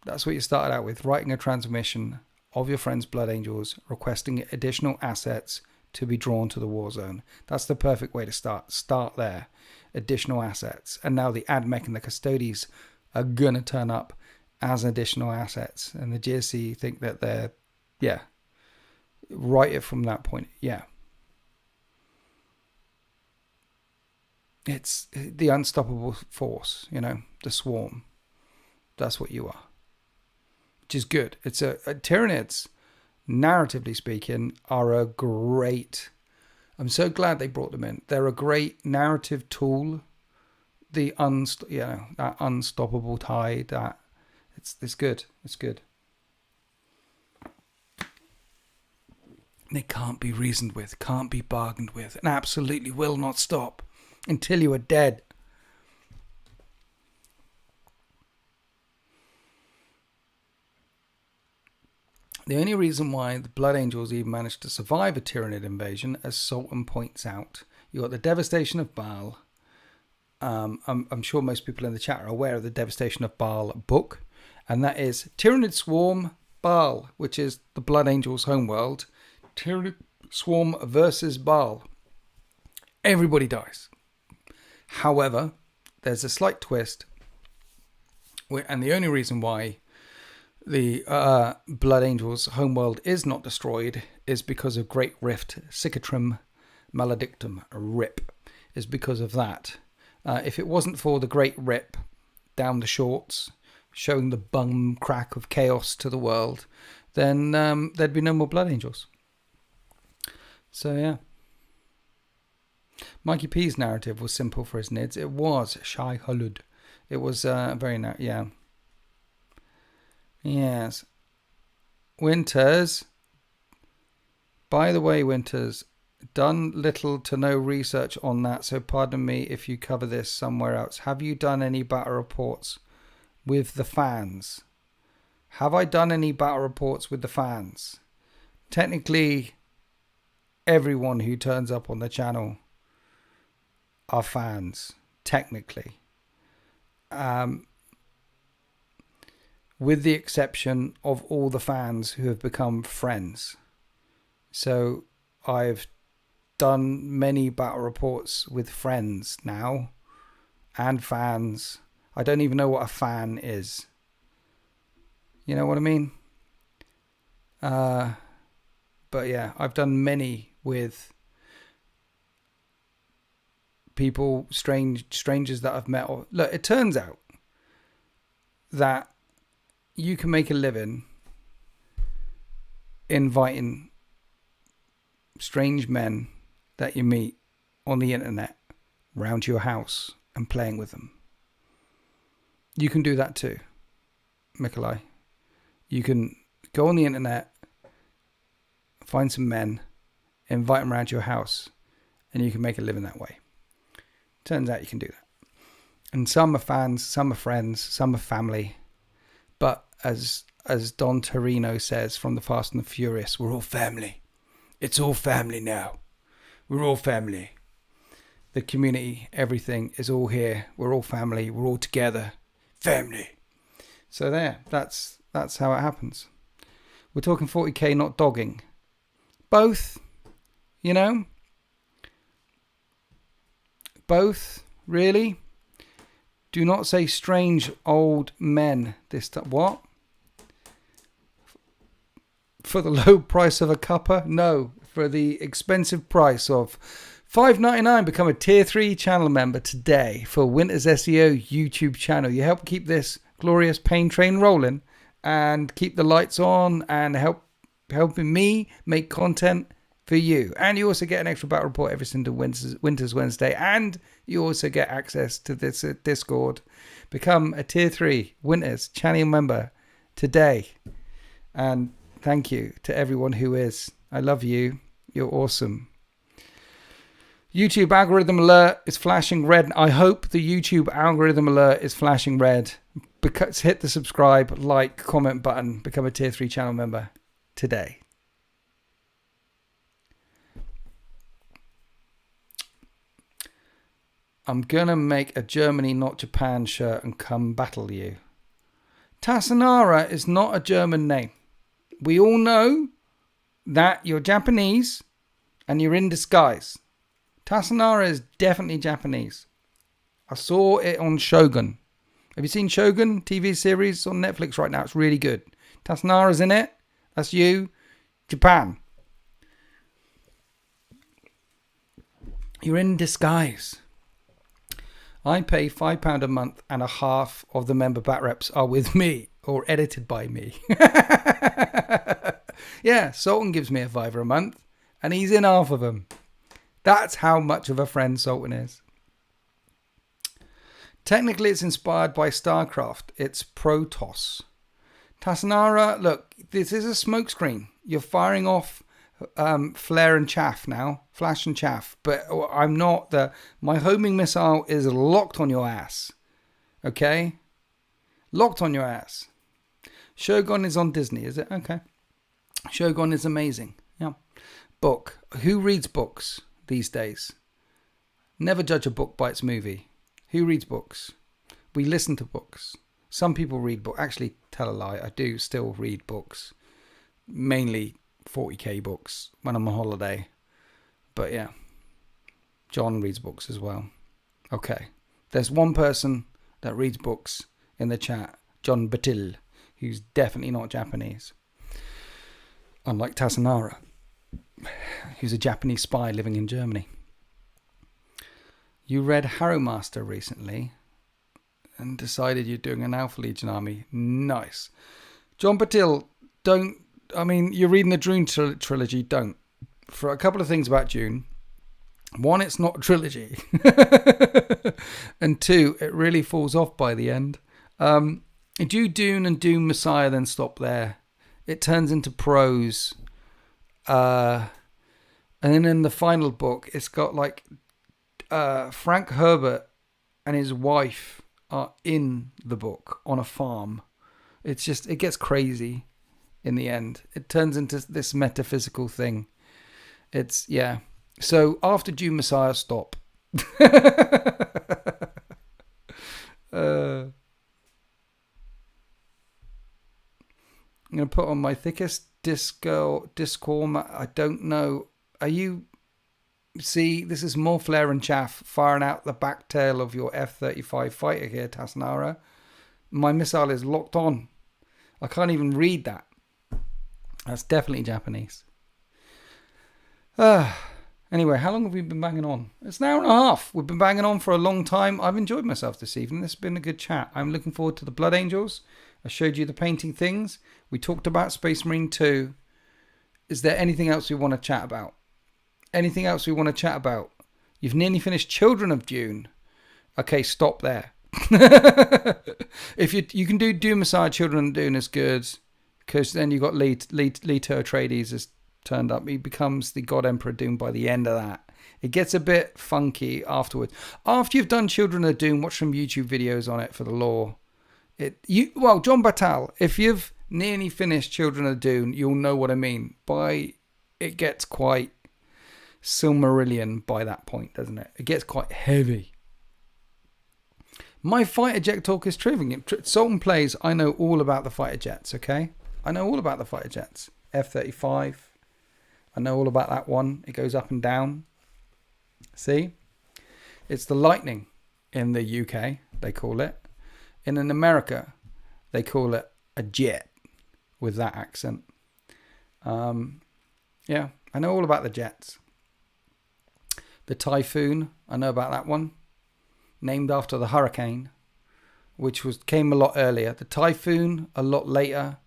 that's what you started out with. Writing a transmission of your friend's Blood Angels, requesting additional assets to be drawn to the war zone. That's the perfect way to start. Start there. Additional assets. And now the AdMech and the Custodes are going to turn up as additional assets. And the GSC think that they're, write it from that point. Yeah. It's the unstoppable force, the swarm. That's what you are. Which is good. It's Tyranids, narratively speaking, are a great... I'm so glad they brought them in. They're a great narrative tool. That unstoppable tide. It's good. It's good. They can't be reasoned with, can't be bargained with, and absolutely will not stop until you are dead. The only reason why the Blood Angels even managed to survive a Tyranid invasion, as Sultan points out, you got the devastation of Baal. I'm sure most people in the chat are aware of the Devastation of Baal book, and that is Tyranid Swarm Baal, which is the Blood Angels' homeworld. Tyranid Swarm versus Baal. Everybody dies. However, there's a slight twist, and the only reason why the Blood Angels' homeworld is not destroyed is because of Great Rift, Cicatrum Maledictum, Rip, is because of that. If it wasn't for the Great Rip down the shorts, showing the bum crack of chaos to the world, then there'd be no more Blood Angels. So, yeah. Mikey P's narrative was simple for his nids. It was Shai Hulud. It was very yeah. Yes. Winters. By the way, Winters, done little to no research on that, so pardon me if you cover this somewhere else. Have you done any battle reports with the fans? Have I done any battle reports with the fans? Technically, everyone who turns up on the channel are fans, technically. with the exception of all the fans who have become friends. So I've done many battle reports with friends now and fans. I don't even know what a fan is. You know what I mean? But yeah, I've done many with people, strangers that I've met. Look, it turns out that you can make a living inviting strange men that you meet on the internet round your house and playing with them. You can do that too, Mikolai. You can go on the internet, find some men, invite them around your house, and you can make a living that way. Turns out you can do that. And some are fans, some are friends, some are family. But as Don Torino says from The Fast and the Furious, we're all family. It's all family now. We're all family. The community, everything is all here. We're all family. We're all together. Family. So there, that's how it happens. We're talking 40k, not dogging. Both, you know? Both, really? Do not say strange old men this time. What? For the low price of a cuppa? No, for the expensive price of $5.99. Become a tier 3 channel member today for Winter's SEO YouTube channel. You help keep this glorious pain train rolling and keep the lights on and helping me make content for you. And you also get an extra battle report every single Winter's Wednesday, and you also get access to this Discord. Become a tier 3 Winter's channel member today. And thank you to everyone who is. I love you. You're awesome. YouTube algorithm alert is flashing red. I hope the YouTube algorithm alert is flashing red. Because hit the subscribe, like, comment button. Become a tier 3 channel member today. I'm going to make a Germany, not Japan shirt and come battle you. Tasanara is not a German name. We all know that you're Japanese and you're in disguise. Tasanara is definitely Japanese. I saw it on Shogun. Have you seen Shogun TV series on Netflix right now? It's really good. Tasanara's in it. That's you. Japan. You're in disguise. I pay £5 a month and a half of the member bat reps are with me or edited by me. Yeah, Sultan gives me a £5 a month and he's in half of them. That's how much of a friend Sultan is. Technically, it's inspired by StarCraft. It's Protoss. Tasanara, look, this is a smokescreen. You're firing off flare and chaff now, flash and chaff, but I'm not. My homing missile is locked on your ass. Okay, locked on your ass. Shogun is on Disney, is it? Okay. Shogun is amazing. Yeah. Book. Who reads books these days? Never judge a book by its movie. Who reads books? We listen to books. Some people read books. Actually, tell a lie. I do still read books. Mainly 40k books when I'm on holiday. But yeah, John reads books as well. Okay, there's one person that reads books in the chat, John Batil, who's definitely not Japanese, unlike Tasanara, who's a Japanese spy living in Germany. You read Harrowmaster recently and decided you're doing an Alpha Legion army. Nice. John Batil, don't. I mean, you're reading the Dune trilogy, don't. For a couple of things about Dune. One, it's not a trilogy. And two, it really falls off by the end. Do Dune and Dune Messiah, then stop there. It turns into prose. And then in the final book, it's got like Frank Herbert and his wife are in the book on a farm. It's just, it gets crazy. In the end, it turns into this metaphysical thing. It's, yeah. So after Dune Messiah, stop. I'm going to put on my thickest Discord. I don't know. Are you... See, this is more flare and chaff firing out the back tail of your F-35 fighter here, Tasnara. My missile is locked on. I can't even read that. That's definitely Japanese. Anyway, how long have we been banging on? It's an hour and a half. We've been banging on for a long time. I've enjoyed myself this evening. This has been a good chat. I'm looking forward to the Blood Angels. I showed you the painting things. We talked about Space Marine 2. Is there anything else we want to chat about? Anything else we want to chat about? You've nearly finished Children of Dune. Okay, stop there. If you can do Doomicide, Children of Dune is good, because then you've got Leto Atreides has turned up. He becomes the God Emperor Doom by the end of that. It gets a bit funky afterwards. After you've done Children of Doom, watch some YouTube videos on it for the lore. John Batal, if you've nearly finished Children of Dune, you'll know what I mean. It gets quite Silmarillion by that point, doesn't it? It gets quite heavy. My fighter jet talk is trivial. Sultan plays, I know all about the fighter jets, okay? I know all about the fighter jets. F-35. I know all about that one. It goes up and down. See? It's the Lightning in the UK, they call it. In America, they call it a jet with that accent. Yeah, I know all about the jets. The Typhoon, I know about that one. Named after the Hurricane, which came a lot earlier. The Typhoon, a lot later.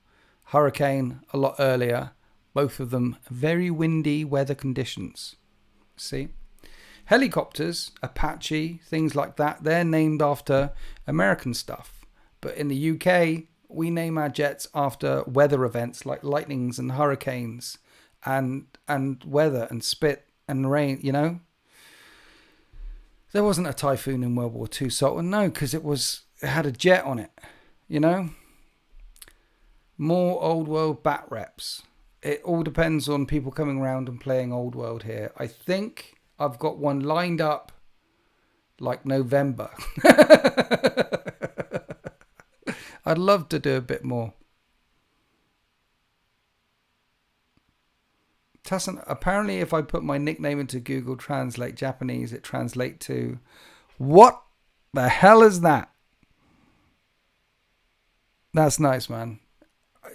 Hurricane, a lot earlier. Both of them very windy weather conditions. See? Helicopters, Apache, things like that, they're named after American stuff. But in the UK, we name our jets after weather events like lightnings and hurricanes and weather and spit and rain, you know? There wasn't a Typhoon in World War II, Sultan. No, because it had a jet on it, you know? More Old World bat reps. It all depends on people coming around and playing Old World here. I think I've got one lined up like November. I'd love to do a bit more. Apparently, if I put my nickname into Google Translate Japanese, it translates to, what the hell is that? That's nice, man.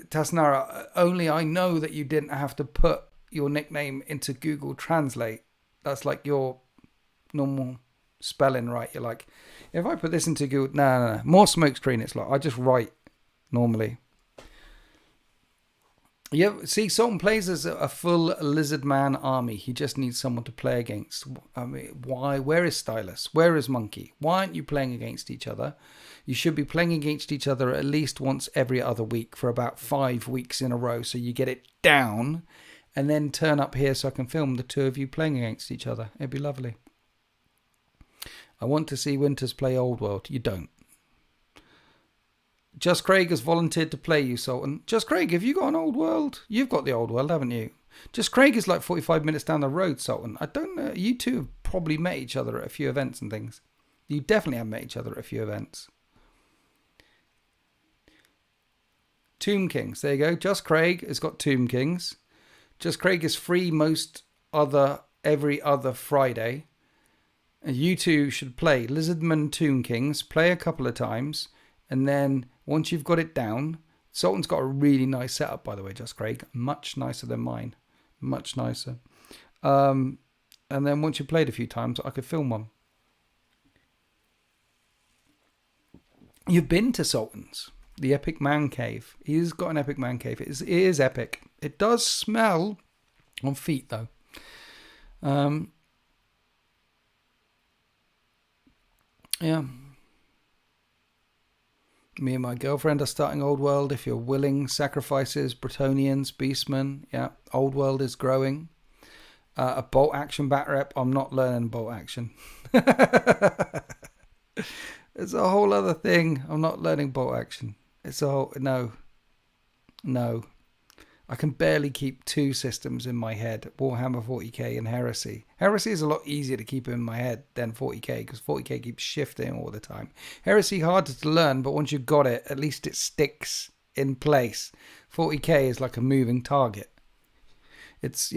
Tasnara, only I know that you didn't have to put your nickname into Google Translate. That's like your normal spelling, right? You're like, if I put this into Google, no. More smoke screen, it's like, I just write normally. Yeah, see, Sultan plays as a full lizard man army. He just needs someone to play against. I mean, why? Where is Stylus? Where is Monkey? Why aren't you playing against each other? You should be playing against each other at least once every other week for about 5 weeks in a row, so you get it down, and then turn up here so I can film the two of you playing against each other. It'd be lovely. I want to see Winters play Old World. You don't. Just Craig has volunteered to play you, Sultan. Just Craig, have you got an Old World? You've got the Old World, haven't you? Just Craig is like 45 minutes down the road, Sultan. I don't know. You two have probably met each other at a few events and things. You definitely have met each other at a few events. Tomb Kings. There you go. Just Craig has got Tomb Kings. Just Craig is free every other Friday. And you two should play Lizardman Tomb Kings. Play a couple of times. And then once you've got it down, Sultan's got a really nice setup, by the way, Just Craig. Much nicer than mine. Much nicer. And then once you've played a few times, I could film one. You've been to Sultan's, the Epic Man Cave. He's got an Epic Man Cave. It is epic. It does smell on feet, though. Yeah. Me and my girlfriend are starting Old World. If you're willing, sacrifices, Bretonians, Beastmen. Yeah, Old World is growing. A bolt action bat rep. I'm not learning bolt action. It's a whole other thing. I'm not learning bolt action. It's a whole... No. I can barely keep 2 systems in my head. Warhammer 40k and Heresy. Heresy is a lot easier to keep in my head than 40k, because 40k keeps shifting all the time. Heresy harder to learn, but once you've got it, at least it sticks in place. 40k is like a moving target. It's,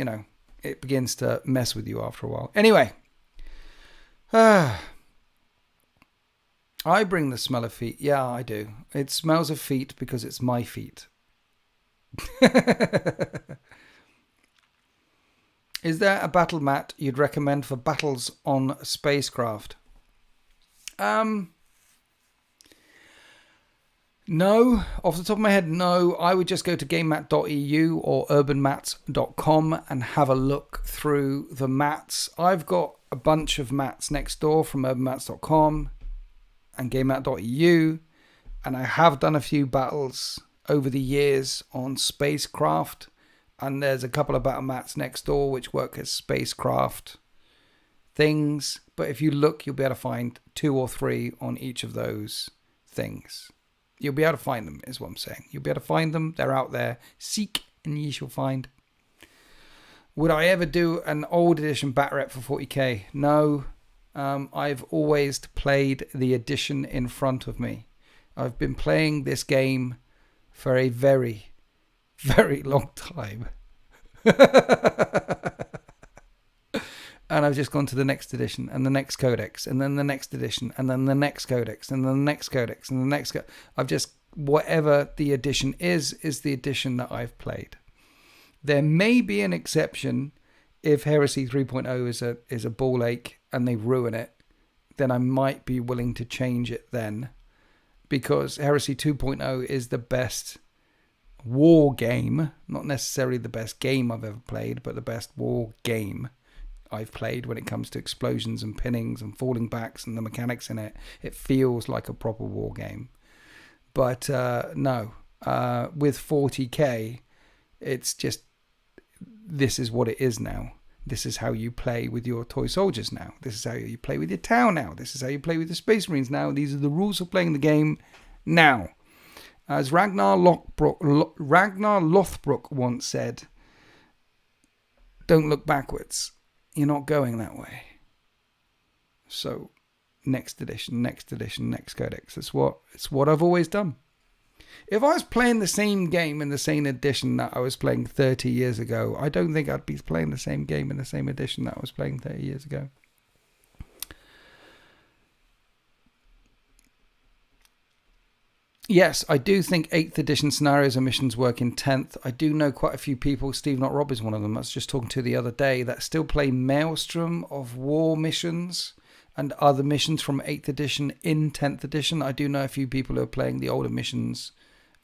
it begins to mess with you after a while. Anyway, I bring the smell of feet. Yeah, I do. It smells of feet because it's my feet. Is there a battle mat you'd recommend for battles on spacecraft? No, off the top of my head, no. I would just go to gamemat.eu or urbanmats.com and have a look through the mats. I've got a bunch of mats next door from urbanmats.com and gamemat.eu, and I have done a few battles over the years on spacecraft, and there's a couple of battle mats next door which work as spacecraft things, but if you look, you'll be able to find 2 or 3 on each of those things. You'll be able to find them, is what I'm saying. You'll be able to find them. They're out there. Seek and ye shall find. Would I ever do an old edition bat rep for 40k? No. I've always played the edition in front of me. I've been playing this game for a very, very long time. And I've just gone to the next edition and the next codex and then the next edition and then the next codex and then the next codex and the next I've just, whatever the edition is the edition that I've played. There may be an exception if Heresy 3.0 is a ball ache and they ruin it, then I might be willing to change it then, because Heresy 2.0 is the best war game, not necessarily the best game I've ever played, but the best war game I've played when it comes to explosions and pinnings and falling backs and the mechanics in it. It feels like a proper war game. But no, with 40k, it's just, this is what it is now. This is how you play with your toy soldiers now. This is how you play with your town now. This is how you play with the Space Marines now. These are the rules of playing the game now. As Ragnar Lothbrok once said, don't look backwards. You're not going that way. So, next edition, next codex. It's what I've always done. If I was playing the same game in the same edition that I was playing 30 years ago, I don't think I'd be playing the same game in the same edition that I was playing 30 years ago. Yes, I do think 8th edition scenarios and missions work in 10th. I do know quite a few people, Steve Not Rob is one of them, I was just talking to the other day, that still play Maelstrom of War missions and other missions from 8th edition in 10th edition. I do know a few people who are playing the older missions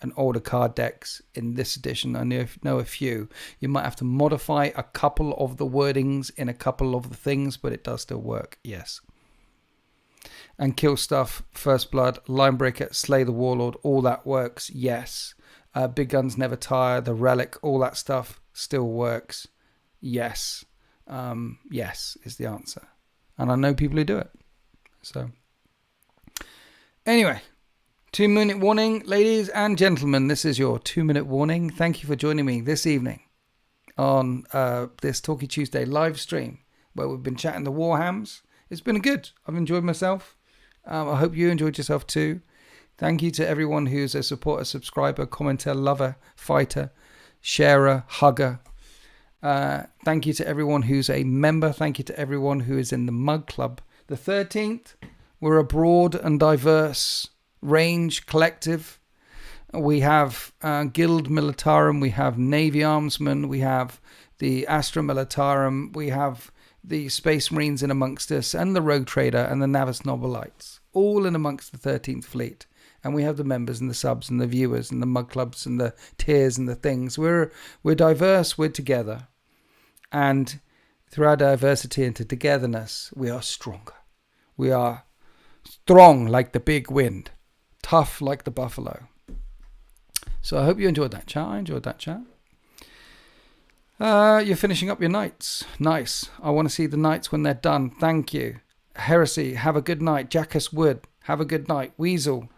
and older card decks in this edition. I know a few. You might have to modify a couple of the wordings in a couple of the things, but it does still work, yes. And Kill Stuff, First Blood, Linebreaker, Slay the Warlord, all that works, yes. Big Guns Never Tire, The Relic, all that stuff still works, yes. Yes is the answer. And I know people who do it. So, anyway, 2-minute warning, ladies and gentlemen. This is your 2-minute warning. Thank you for joining me this evening on this Talkie Tuesday live stream where we've been chatting the Warhams. It's been good. I've enjoyed myself. I hope you enjoyed yourself too. Thank you to everyone who's a supporter, subscriber, commenter, lover, fighter, sharer, hugger. Thank you to everyone who's a member. Thank you to everyone who is in the Mug Club. The 13th, we're a broad and diverse range collective. We have Guild Militarum, we have Navy Armsmen, we have the Astra Militarum, we have the Space Marines in amongst us, and the Rogue Trader and the Navis Nobelites, all in amongst the 13th Fleet. And we have the members and the subs and the viewers and the Mug Clubs and the tiers and the things. We're diverse, we're together. And through our diversity and togetherness, we are stronger. We are strong like the big wind, tough like the buffalo. So I hope you enjoyed that chat. I enjoyed that chat. You're finishing up your nights. Nice. I want to see the nights when they're done. Thank you. Heresy, have a good night. Jackus Wood, have a good night. Weasel,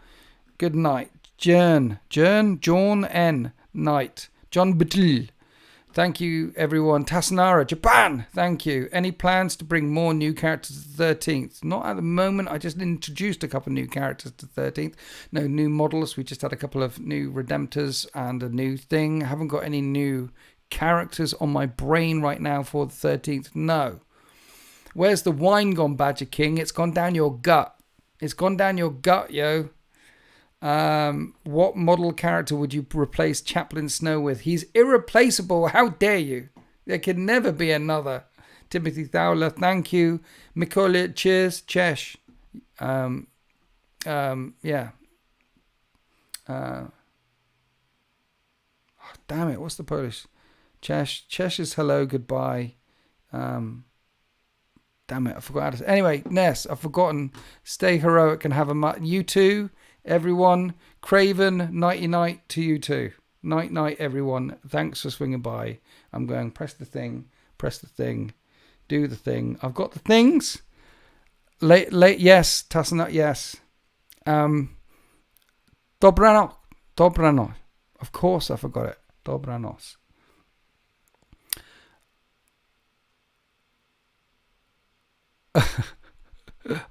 good night. Jorn N, night. John Bitl, Thank you, everyone. Tasanara, Japan. Thank you. Any plans to bring more new characters to the 13th? Not at the moment. I just introduced a couple of new characters to the 13th. No new models. We just had a couple of new Redemptors and a new thing. I haven't got any new characters on my brain right now for the 13th. No. Where's the wine gone, Badger King? It's gone down your gut. It's gone down your gut, yo. What model character would you replace Chaplain Snow with? He's irreplaceable. How dare you? There can never be another. Timothy Thowler, thank you. Mikola, cheers. Chesh. Yeah. Oh, damn it. What's the Polish? Chesh is hello, goodbye. Damn it, I forgot how to say. Anyway, Ness, I've forgotten. Stay heroic and have a you too, everyone. Craven, nighty night to you too. Night night, everyone. Thanks for swinging by. I'm going press the thing, do the thing. I've got the things. Late, yes. Tassanut, yes. Dobrano. Of course, I forgot it. Dobranos.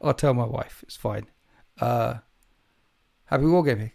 I'll tell my wife. It's fine. Happy wargaming.